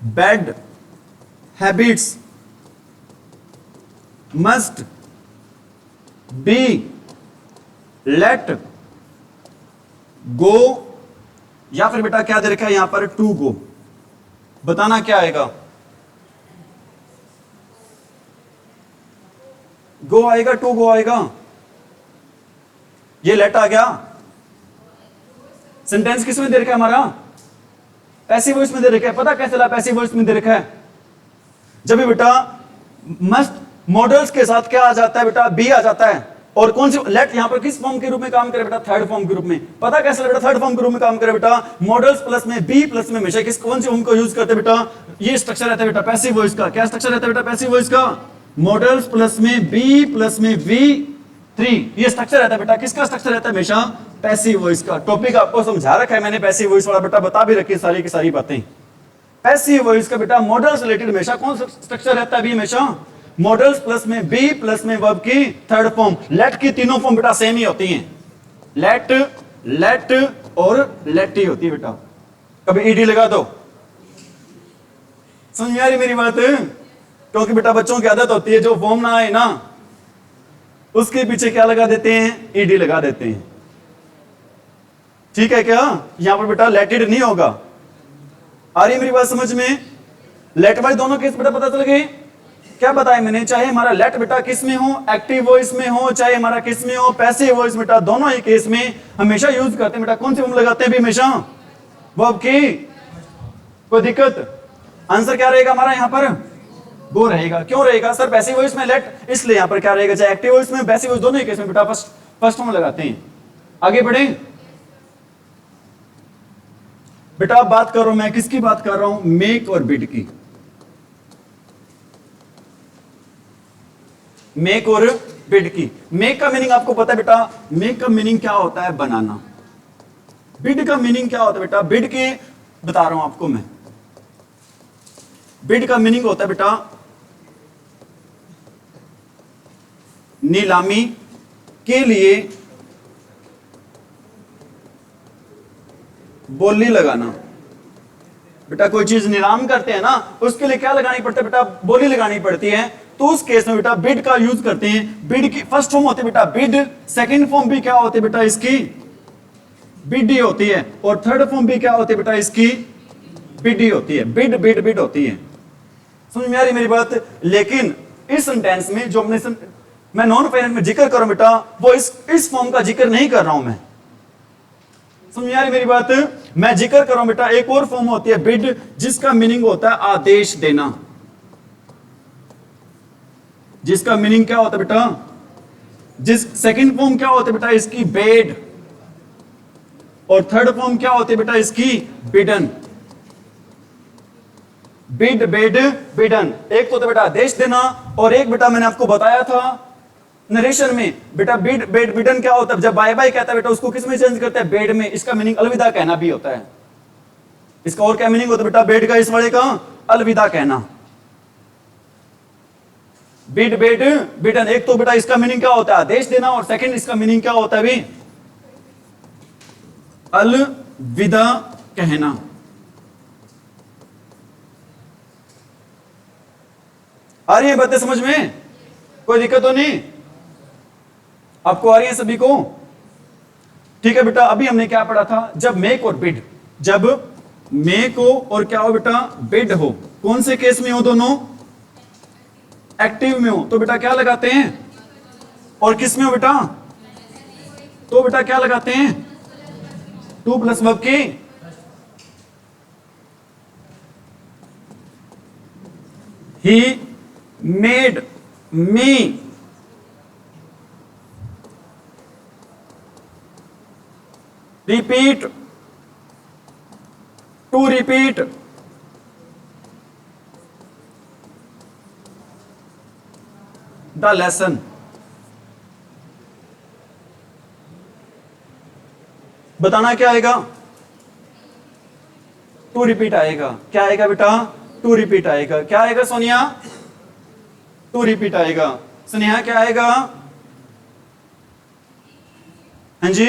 Bad habits must be let go, या फिर बेटा क्या दे रखा है यहां पर? To go. बताना क्या आएगा? गो आएगा, टू गो आएगा? ये लेट आ गया। सेंटेंस किस में दे रखा है हमारा? पैसिव वॉइस में दे रखा है। पता कैसे चला पैसिव वॉइस में दे रखा है? जब भी बेटा मस्ट मॉडल्स के साथ क्या आ जाता है बेटा? बी आ जाता है। और कौन सी लेट यहां पर किस फॉर्म के रूप में काम करे बेटा? थर्ड फॉर्म के रूप में। पता कैसे बेटा थर्ड फॉर्म के रूप में काम करे बेटा? मॉडल्स प्लस में बी प्लस में हमेशा किस कौन सी फॉर्म को यूज करते बेटा? ये स्ट्रक्चर रहता है बेटा पैसिव वॉइस का। क्या स्ट्रक्चर रहता है बेटा पैसिव वॉइस का? मॉडल्स प्लस में बी प्लस में V3, ये स्ट्रक्चर रहता है बेटा। किसका स्ट्रक्चर रहता है हमेशा? पैसिव वॉइस का। टॉपिक आपको समझा रखा है मैंने पैसिव वॉइस वाला बेटा, बता भी रखी सारी की सारी बातें। पैसिव वॉइस का बेटा मॉडल्स रिलेटेड हमेशा कौन सा स्ट्रक्चर रहता है? भी हमेशा मॉडल्स प्लस में बी प्लस में वर्ब की थर्ड फॉर्म। लेट की तीनों फॉर्म बेटा सेम ही होती हैं। लेट, लेट और लेट ही होती है बेटा। कभी ईडी लगा दो। समझ में आ रही मेरी बात? क्योंकि बेटा बच्चों की आदत होती है जो फॉर्म ना आए ना उसके पीछे क्या लगा देते हैं? ईडी लगा देते हैं। ठीक है क्या? यहां पर बेटा लेटेड नहीं होगा। आ रही मेरी बात समझ में? लेट वाले दोनों केस बेटा पता चल गए। क्या बताया मैंने, चाहे हमारा लेट बेटा किस में हो, एक्टिव वॉइस में हो, चाहे हमारा किस में हो, पैसिव वॉइस बेटा, दोनों ही केस में हमेशा यूज करते हैं बेटा कौन सी फॉर्म लगाते हैं भी हमेशा, वर्ब की। कोई दिक्कत? आंसर क्या रहेगा हमारा यहाँ पर, वो रहेगा। क्यों रहेगा सर? पैसिव वॉइस में लेट, इसलिए यहाँ पर क्या रहेगा, चाहे एक्टिव वॉइस में पैसिव वॉइस दोनों ही केस में बेटा फर्स्ट फॉर्म लगाते हैं। आगे बढ़े बेटा, अब बात कर रहा हूं मैं, किसकी बात कर रहा हूं, मेक और बिड की। मेक और बिड की। मेक का मीनिंग आपको पता है बेटा, मेक का मीनिंग क्या होता है, बनाना। बिड का मीनिंग क्या होता है बेटा, बिड के बता रहा हूं आपको मैं। बिड का मीनिंग होता है बेटा नीलामी के लिए बोली लगाना। बेटा कोई चीज नीलाम करते हैं ना, उसके लिए क्या लगानी पड़ता है बेटा, बोली लगानी पड़ती है। तो उस केस में बेटा बिड का यूज करते हैं। बिड की फर्स्ट फॉर्म होती है बेटा बिड, सेकंड फॉर्म भी क्या होती है बेटा इसकी, बिड ही होती है, और थर्ड फॉर्म भी क्या होती है बेटा इसकी, बिड ही होती है। बिड बिड बिड होती है। समझ में आ रही मेरी बात? लेकिन इस सेंटेंस में जो मैं नॉन पेरेंट में जिक्र कर रहा हूं बेटा, वो इस फॉर्म का जिक्र नहीं कर रहा हूं मैं। समझ में आ रही मेरी बात? मैं जिक्र कर रहा हूं बेटा एक और फॉर्म होती है बिड, जिसका मीनिंग होता है आदेश देना। जिसका मीनिंग क्या होता है बेटा, जिस सेकंड फॉर्म क्या होता है बेटा इसकी, बेड, और थर्ड फॉर्म क्या होती है बेटा इसकी, बिडन। बिड बेड बिडन, एक तो बेटा आदेश देना, और एक बेटा मैंने आपको बताया था नरेशन में बेटा बिड बेड बिडन क्या होता है, जब बाय बाय कहता है बेटा उसको किस में चेंज करता है, बेड में। इसका मीनिंग अलविदा कहना भी होता है। इसका और क्या मीनिंग होता है बेटा, बेड का इस वाले का अलविदा कहना। बिड बेड बिडन, एक तो बेटा इसका मीनिंग क्या होता है, आदेश देना, और सेकंड इसका मीनिंग क्या होता है भी, अलविदा कहना। आ रही है बातें समझ में? कोई दिक्कत तो नहीं? आपको आ रही है सभी को? ठीक है बेटा, अभी हमने क्या पढ़ा था, जब मेक और बिड, जब मेक हो और क्या हो बेटा, बिड हो, कौन से केस में हो, दोनों एक्टिव में हो, तो बेटा क्या लगाते हैं, और किस में हो बेटा, तो बेटा क्या लगाते हैं, टू प्लस वर्ब की। He made me repeat, to repeat, the lesson। बताना क्या आएगा, टू रिपीट आएगा। क्या आएगा बेटा, टू रिपीट आएगा। क्या आएगा सोनिया, टू रिपीट आएगा। स्नेहा क्या आएगा, हाँ जी,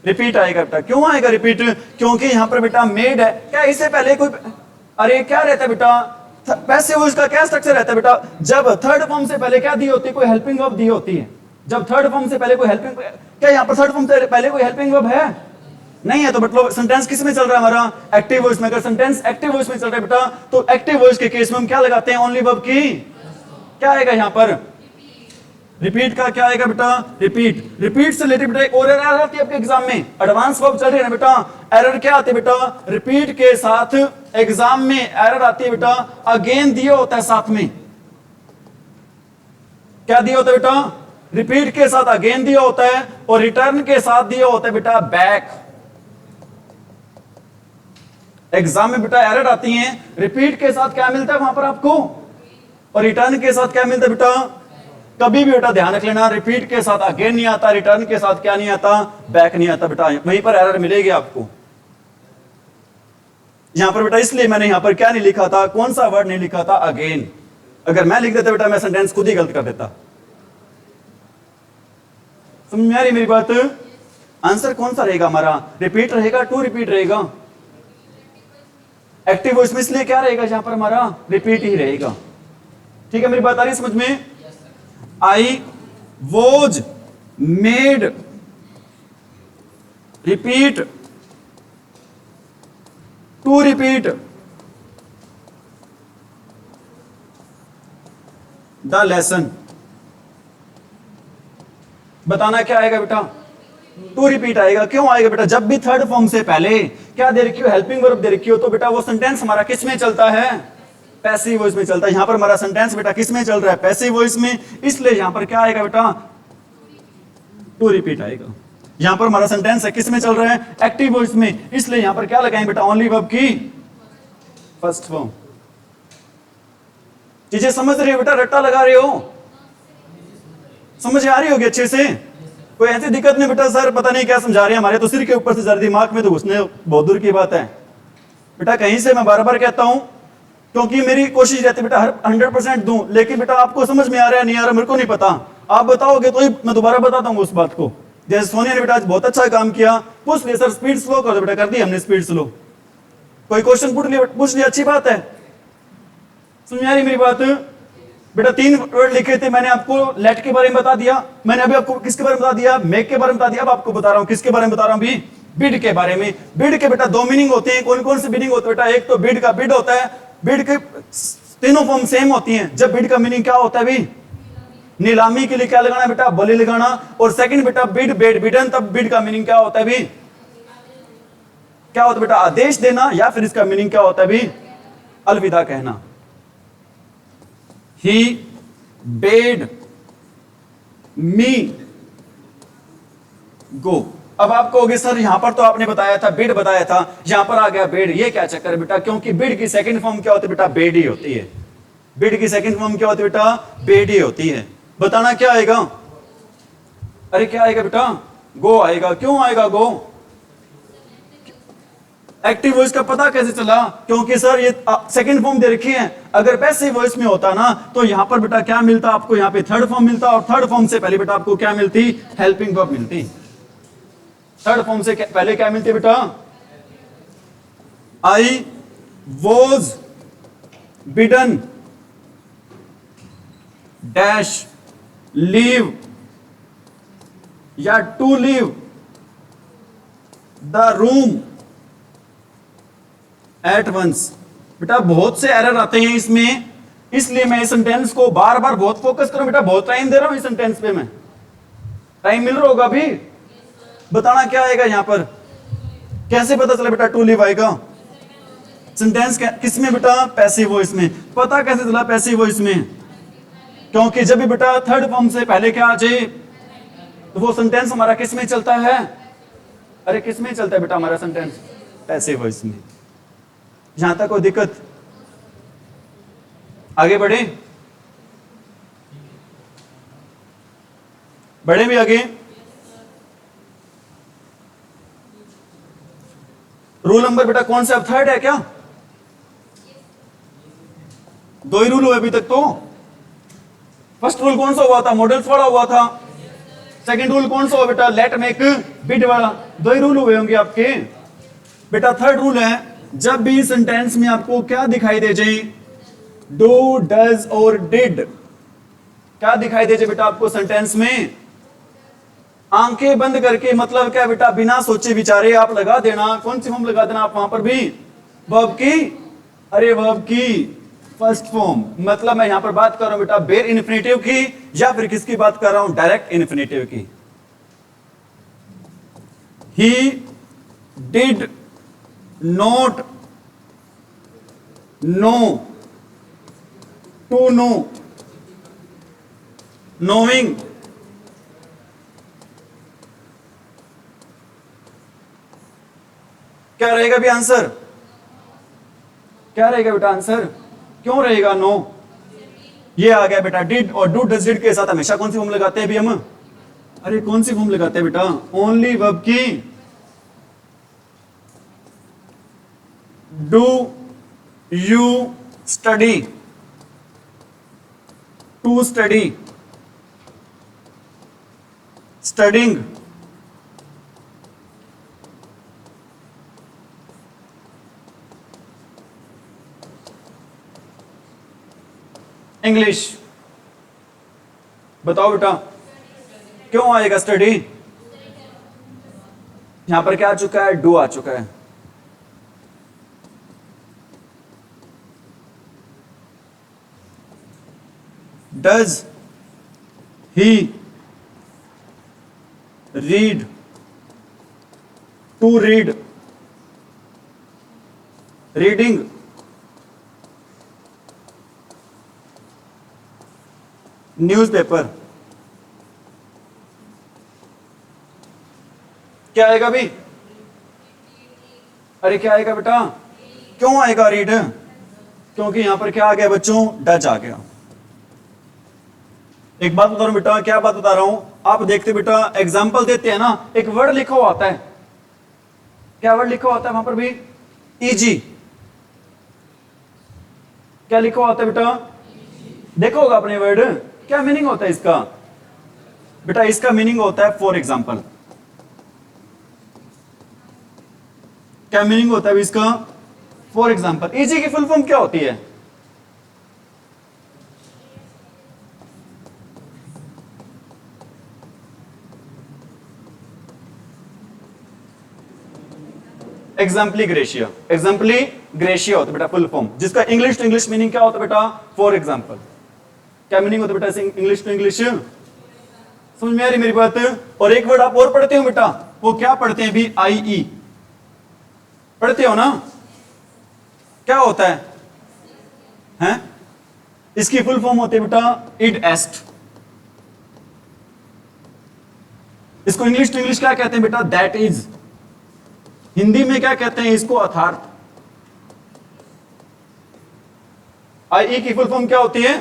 रिपीट आएगा बेटा। क्यों आएगा रिपीट, क्योंकि यहां पर बेटा मेड है। क्या इससे पहले कोई, अरे क्या रहता है बेटा, पैसिव वॉइस का क्या स्ट्रक्चर रहता है बेटा, जब थर्ड फॉर्म से पहले क्या दी होती है, कोई हेल्पिंग वर्ब दी होती है। जब थर्ड फॉर्म से पहले कोई हेल्पिंग, क्या यहां पर थर्ड फॉर्म से पहले कोई हेल्पिंग वर्ब है, नहीं है। तो मतलब सेंटेंस किस में चल रहा है हमारा, एक्टिव वॉइस में। अगर सेंटेंस एक्टिव वॉइस में चल रहा है बेटा, तो एक्टिव वॉइस के केस में हम क्या लगाते हैं, ओनली वर्ब की। क्या आएगा यहां पर, रिपीट का क्या आएगा बेटा, रिपीट। रिपीट से रिलेटेड बेटा एक और एरर आती है आपके एग्जाम में, एडवांस वर्ब चल रही है ना बेटा, एरर क्या आती है बेटा, रिपीट के साथ एग्जाम में एरर आती है बेटा, अगेन दिया होता है साथ में। क्या दिया होता है बेटा, रिपीट के साथ अगेन दिया होता है, और रिटर्न के साथ दिया होता है बेटा बैक। एग्जाम में बेटा एरर आती है, रिपीट के साथ क्या मिलता है वहां पर आपको, और रिटर्न के साथ क्या मिलता है बेटा। कभी भी बेटा ध्यान रख लेना, रिपीट के साथ अगेन नहीं आता, रिटर्न के साथ क्या नहीं आता, बैक नहीं आता बेटा, वहीं पर एरर मिलेगी आपको। यहां पर बेटा इसलिए मैंने यहां पर क्या नहीं लिखा था, कौन सा वर्ड नहीं लिखा था, अगेन। अगर मैं लिख देता बेटा, मैं सेंटेंस खुद ही गलत कर देता। समझ में आ रही मेरी बात? आंसर कौन सा रहेगा हमारा, रिपीट रहेगा, टू रिपीट रहेगा। एक्टिव वॉइस में इसलिए क्या रहेगा यहां पर हमारा, रिपीट ही रहेगा। ठीक है, मेरी बात आ रही है समझ में? I was made repeat, to repeat, the lesson. बताना क्या आएगा बेटा? टू रिपीट आएगा। क्यों आएगा बेटा? जब भी थर्ड फॉर्म से पहले क्या दे रखी हो, हेल्पिंग वर्ब दे रखी हो, तो बेटा वो सेंटेंस हमारा किस में चलता है? पैसिव वॉइस में चलता है। यहां पर हमारा सेंटेंस बेटा किस में चल रहा है? पैसिव वॉइस में। इसलिए यहां पर क्या आएगा बेटा? टू रिपीट आएगा। यहां पर हमारा सेंटेंस है किस में चल रहा है? एक्टिव वॉइस में। इसलिए यहां पर क्या लगाएंगे बेटा? ओनली वर्ब की फर्स्ट फॉर्म। चीजें समझ रहे हो बेटा? रट्टा लगा रहे हो? समझ आ रही होगी अच्छे से? कोई ऐसी दिक्कत नहीं बेटा सर पता नहीं क्या समझा रहे हैं हमारे तो सिर के ऊपर से जरा दिमाग में तो घुसने बहुत दूर की बात है बेटा। कहीं से मैं बार बार कहता हूं क्योंकि मेरी कोशिश रहती है बेटा हर 100% दूं, लेकिन बेटा आपको समझ में आ रहा है नहीं आ रहा मेरे को नहीं पता। आप बताओगे तो ही मैं दोबारा बताता हूँ उस बात को। जैसे सोनिया ने बेटा आज बहुत अच्छा काम किया, पूछ लिया सर स्पीड स्लो कर दो बेटा, कर दी हमने स्पीड स्लो। कोई क्वेश्चन पूछ लिया, अच्छी बात है। समझ आ रही मेरी बात? बेटा 3 वर्ड लिखे थे मैंने, आपको लेट के बारे में बता दिया, मैंने अभी आपको किसके बारे में बता दिया? मेक के बारे में बता दिया। अब आपको बता रहा हूं किसके बारे में बता रहा हूं? अभी बिड के बारे में। बिड के बेटा 2 मीनिंग होते हैं। कौन कौन से बिडिंग होते हैं बेटा? एक तो बिड का बिड होता है, बिड के तीनों फॉर्म सेम होती हैं। जब बिड का मीनिंग क्या होता है? भी नीलामी के लिए क्या लगाना बेटा? बलि लगाना। और सेकंड बेटा बिड बेड बिडन, तब बिड का मीनिंग क्या होता है? भी क्या होता है बेटा? आदेश देना। या फिर इसका मीनिंग क्या होता है? भी अलविदा कहना। He bade me go। अब आप कहोगे सर यहां पर तो आपने बताया था बिड बताया था, यहां पर आ गया बेड, ये क्या चक्कर है बेटा? क्योंकि बिड की सेकंड फॉर्म क्या होती है बेटा? बेड ही होती है। बिड की सेकंड फॉर्म क्या होती है बेटा? बेड ही होती है। बताना क्या आएगा? अरे क्या आएगा बेटा? गो आएगा। क्यों आएगा गो? एक्टिव वॉइस का पता कैसे चला? क्योंकि सर ये सेकंड फॉर्म दे रखी है। अगर पैसिव वॉइस में होता ना तो यहां पर बेटा क्या मिलता आपको? यहां पे थर्ड फॉर्म मिलता, और थर्ड फॉर्म से पहले बेटा आपको क्या मिलती? हेल्पिंग वर्ब मिलती। थर्ड फॉर्म से पहले क्या मिलती बेटा? I was bidden dash leave या to leave the room at once. बेटा बहुत से एरर आते हैं इसमें, इसलिए मैं इस सेंटेंस को बार बार बहुत फोकस करूं बेटा। बहुत टाइम दे रहा हूं इस सेंटेंस पे। मैं टाइम मिल रहा होगा अभी? बताना क्या आएगा यहां पर? कैसे पता चला बेटा टू लिव आएगा? सेंटेंस किसमें बेटा? पैसिव वॉइस में। पता कैसे चला पैसिव वॉइस में? क्योंकि जब भी बेटा थर्ड फॉर्म से पहले क्या आ जाए तो वो सेंटेंस हमारा किस में चलता है? अरे किस में चलता है बेटा हमारा सेंटेंस? पैसिव वॉइस में। यहां तक कोई दिक्कत? आगे बढ़े? बढ़े भी आगे? रूल नंबर बेटा कौन सा? अब थर्ड है क्या? 2 ही रूल हुए अभी तक तो। फर्स्ट रूल कौन सा हुआ था? मॉडल्स वाला हुआ था। सेकंड रूल कौन सा हुआ बेटा? लेट मेक बिड वाला। 2 ही रूल हुए होंगे आपके बेटा। थर्ड रूल है जब भी सेंटेंस में आपको क्या दिखाई दे जाए? डू डज और डिड क्या दिखाई दे जाए बेटा आपको सेंटेंस में? आंखें बंद करके मतलब क्या बेटा? बिना सोचे विचारे आप लगा देना। कौन सी फॉर्म लगा देना आप वहां पर? भी वर्ब की। अरे वर्ब की फर्स्ट फॉर्म। मतलब मैं यहां पर बात कर रहा हूं बेटा बेर इन्फिनेटिव की, या फिर किसकी बात कर रहा हूं? डायरेक्ट इन्फिनेटिव की। He did not know, to know, knowing, क्या रहेगा भी आंसर? क्या रहेगा बेटा आंसर? क्यों रहेगा नो? ये आ गया बेटा डिड और डू डज डिड के साथ हमेशा कौन सी फॉर्म लगाते हैं भी हम? अरे कौन सी फॉर्म लगाते हैं बेटा? ओनली वर्ब की। Do you study, to study, studying, English. बताओ बेटा क्यों आएगा स्टडी? यहां पर क्या आ चुका है? डू आ चुका है। Does he read, to read, reading, newspaper. क्या आएगा भी? अरे क्या आएगा बेटा? क्यों आएगा रीड? क्योंकि यहां पर क्या आ गया बच्चों? डच आ गया। एक बात बता रहा हूं बेटा, क्या बात बता रहा हूं, आप देखते बेटा एग्जाम्पल देते हैं ना, एक वर्ड लिखा हुआ आता है, क्या वर्ड लिखा हुआ आता है वहां पर भी? इजी। क्या लिखा हुआ आता है बेटा? देखा होगा अपने वर्ड, क्या मीनिंग होता है इसका? बेटा इसका मीनिंग होता है फॉर एग्जाम्पल। क्या मीनिंग होता है इसका? For example. इजी की फुल फॉर्म क्या होती है? एग्जाम्पली ग्रेशिया। एग्जाम्पली ग्रेशिया होता है बेटा फुल फॉर्म, जिसका इंग्लिश टू इंग्लिश मीनिंग क्या होता है बेटा? For example. क्या मीनिंग होता है बेटा इंग्लिश टू इंग्लिश? समझ में आ रही मेरी बात? और एक वर्ड आप और पढ़ते हो बेटा, वो क्या पढ़ते हैं भी? आई ई पढ़ते हो ना? क्या होता है? हैं? इसकी फुल फॉर्म होती है बेटा इड एस्ट। इसको इंग्लिश टू इंग्लिश क्या कहते हैं बेटा? That is. हिंदी में क्या कहते हैं इसको? अर्थात। आई ई की फुल फॉर्म क्या होती है?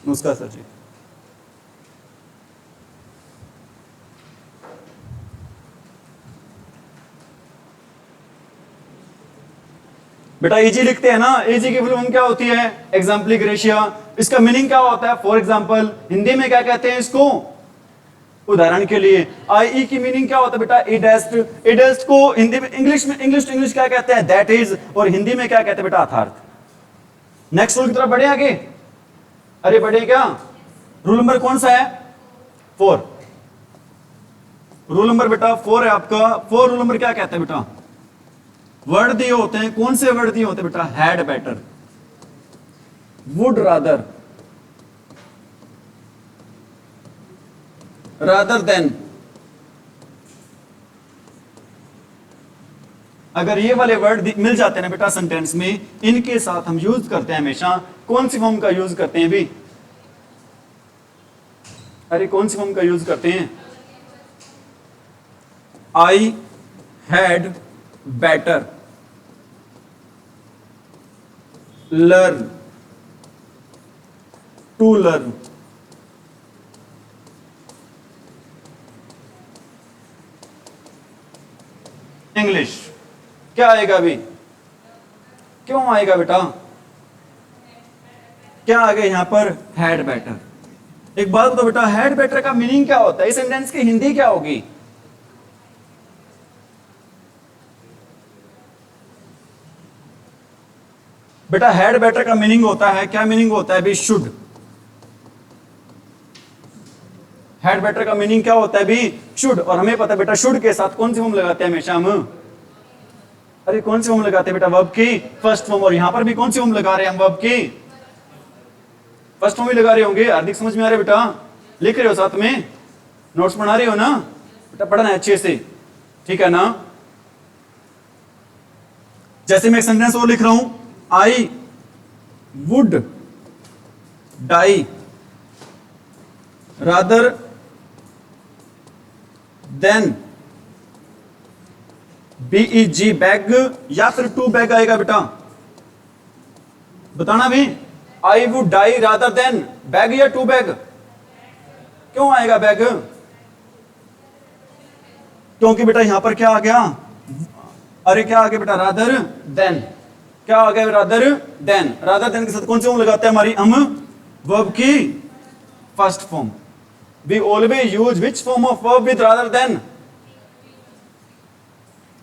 नमस्कार सर जी। बेटा इजी लिखते हैं ना, इजी की फुल फॉर्म क्या होती है? एग्जाम्पली ग्रेशिया। इसका मीनिंग क्या होता है? For example. हिंदी में क्या कहते हैं इसको? उदाहरण के लिए। आई ई की मीनिंग क्या होता है बेटा? इडेस्ट। इडेस्ट को हिंदी में इंग्लिश टू इंग्लिश क्या कहते हैं? That is. और हिंदी में क्या कहते हैं बेटा? अर्थात। नेक्स्ट रूल की तरफ बढ़े आगे? अरे बढ़े क्या? रूल नंबर कौन सा है? 4। रूल नंबर बेटा 4 है आपका। 4 रूल नंबर क्या कहता है बेटा? वर्ड दिए होते हैं, कौन से वर्ड दिए होते हैं बेटा? Had better, would rather, rather than. अगर ये वाले वर्ड मिल जाते हैं ना बेटा सेंटेंस में, इनके साथ हम यूज करते हैं हमेशा कौन सी फॉर्म का यूज करते हैं भी? अरे कौन सी फॉर्म का यूज करते हैं? I had better learn, to learn. English क्या आएगा अभी? क्यों आएगा बेटा? क्या आ गया यहां पर? Had better. एक बात बताओ बेटा, हैड बेटर का मीनिंग क्या होता है? इस सेंटेंस की हिंदी क्या होगी? बेटा हैड बेटर का मीनिंग होता है, क्या मीनिंग होता है भी? शुड। हैड बेटर का मीनिंग क्या होता है भी? शुड। और हमें पता है बेटा शुड के साथ कौन सी फॉर्म लगाते हैं हमेशा हम? अरे कौन सी फॉर्म लगाते हैं बेटा? वर्ब की फर्स्ट फॉर्म। और यहां पर भी कौन सी फॉर्म लगा रहे हैं हम? वर्ब की फर्स्ट फॉर्म ही लगा रहे होंगे। हार्दिक समझ में आ रहे बेटा? लिख रहे हो साथ में? नोट्स बना रहे हो ना बेटा? पढ़ना है अच्छे से, ठीक है ना? जैसे मैं एक सेंटेंस और लिख रहा हूं, I would die rather than BEG beg, या फिर टू बैग आएगा बेटा? बताना भी। I would die rather than beg या टू बैग? क्यों आएगा बैग? क्योंकि बेटा यहां पर क्या आ गया? अरे क्या आ गया बेटा? Rather than. क्या आ गया? Rather than. रादर देन के साथ कौन सी फॉर्म लगाते हैं हमारी हम? वर्ब की first form. We always use which form of verb with rather than?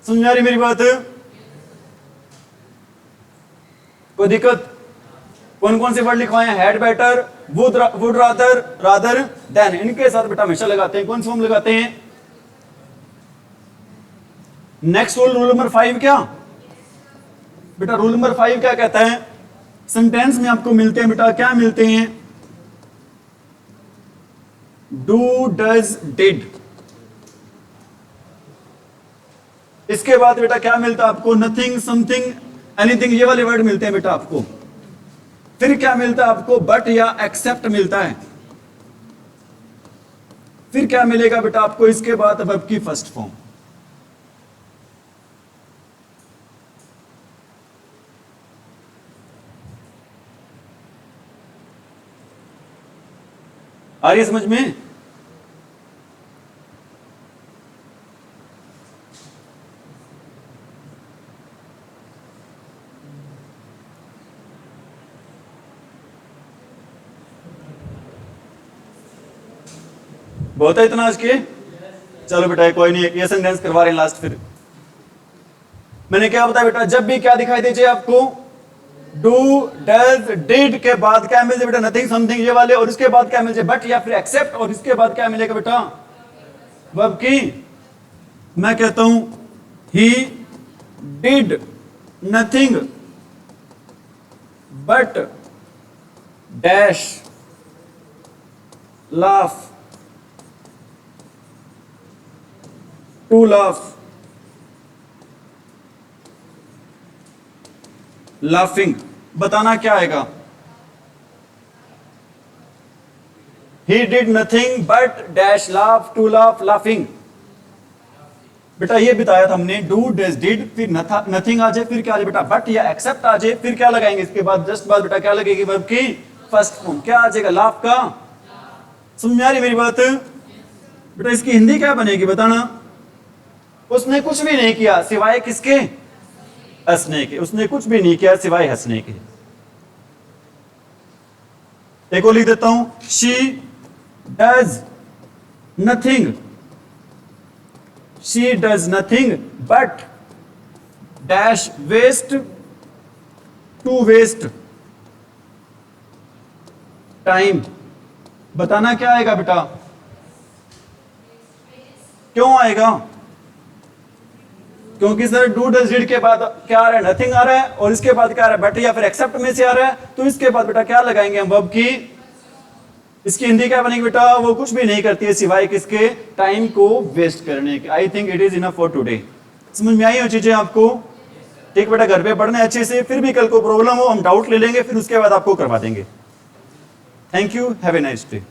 समझ में आ रही मेरी बात? कोई दिक्कत? कौन कौन से वर्ड लिखवाए हैं? Had better, would rather, rather than. इनके साथ बेटा हमेशा लगाते हैं कौन सी फॉर्म लगाते हैं? नेक्स्ट रूल, रूल नंबर 5 क्या बेटा? रूल नंबर 5 क्या कहता है? सेंटेंस में आपको मिलते हैं बेटा, क्या मिलते हैं? Do, does, did. इसके बाद बेटा क्या मिलता है आपको? नथिंग, समथिंग, एनीथिंग, ये वाले वर्ड मिलते हैं बेटा आपको। फिर क्या मिलता है आपको? बट या एक्सेप्ट मिलता है। फिर क्या मिलेगा बेटा आपको इसके बाद? वर्ब की फर्स्ट फॉर्म। आ रही है समझ में? बहुत है इतना आज के? चलो बेटा कोई नहीं, ये सेंटेंस करवा रहे हैं लास्ट। फिर मैंने क्या बताया बेटा, जब भी क्या दिखाई दीजिए आपको, डू, डज, डिड के बाद क्या मिल जाए बेटा? नथिंग, समथिंग, ये वाले। और इसके बाद क्या मिल जाए? बट या फिर एक्सेप्ट। और इसके बाद क्या मिलेगा बेटा? वर्ब की। मैं कहता हूं he did nothing but dash laugh to laugh laughing. बताना क्या आएगा? He did nothing but dash laugh to laugh laughing. बेटा ये बताया था हमने, डू, डज, डिड, फिर नथिंग आ जाए, फिर क्या आ जाए बेटा? बट या एक्सेप्ट आ जाए, फिर क्या लगाएंगे इसके बाद? जस्ट बाद बेटा क्या लगेगी? वर्ब की फर्स्ट फॉर्म। क्या आ जाएगा? लाफ का। समझ में आ रही मेरी बात बेटा? इसकी हिंदी क्या बनेगी बताना? उसने कुछ भी नहीं किया सिवाय किसके? हंसने के। उसने कुछ भी नहीं किया सिवाय हंसने के। एक और लिख देता हूं, she does nothing, she does nothing but dash waste to waste time. बताना क्या आएगा बेटा? क्यों आएगा? क्योंकि सर डू, डज, डिड के बाद क्या आ रहा है? नथिंग आ रहा है। और इसके बाद क्या आ रहा है? बट या फिर एक्सेप्ट में से आ रहा है। तो इसके बाद बेटा क्या लगाएंगे हम? वर्ब की। इसकी हिंदी क्या बनेगी बेटा? वो कुछ भी नहीं करती है सिवाय किसके? टाइम को वेस्ट करने के। I think it is enough for today. समझ में आई हो चीजें आपको? ठीक बेटा, घर पे पढ़ना अच्छे से। फिर भी कल को प्रॉब्लम हो हम डाउट ले लेंगे, फिर उसके बाद आपको करवा देंगे। Thank you, have a nice day.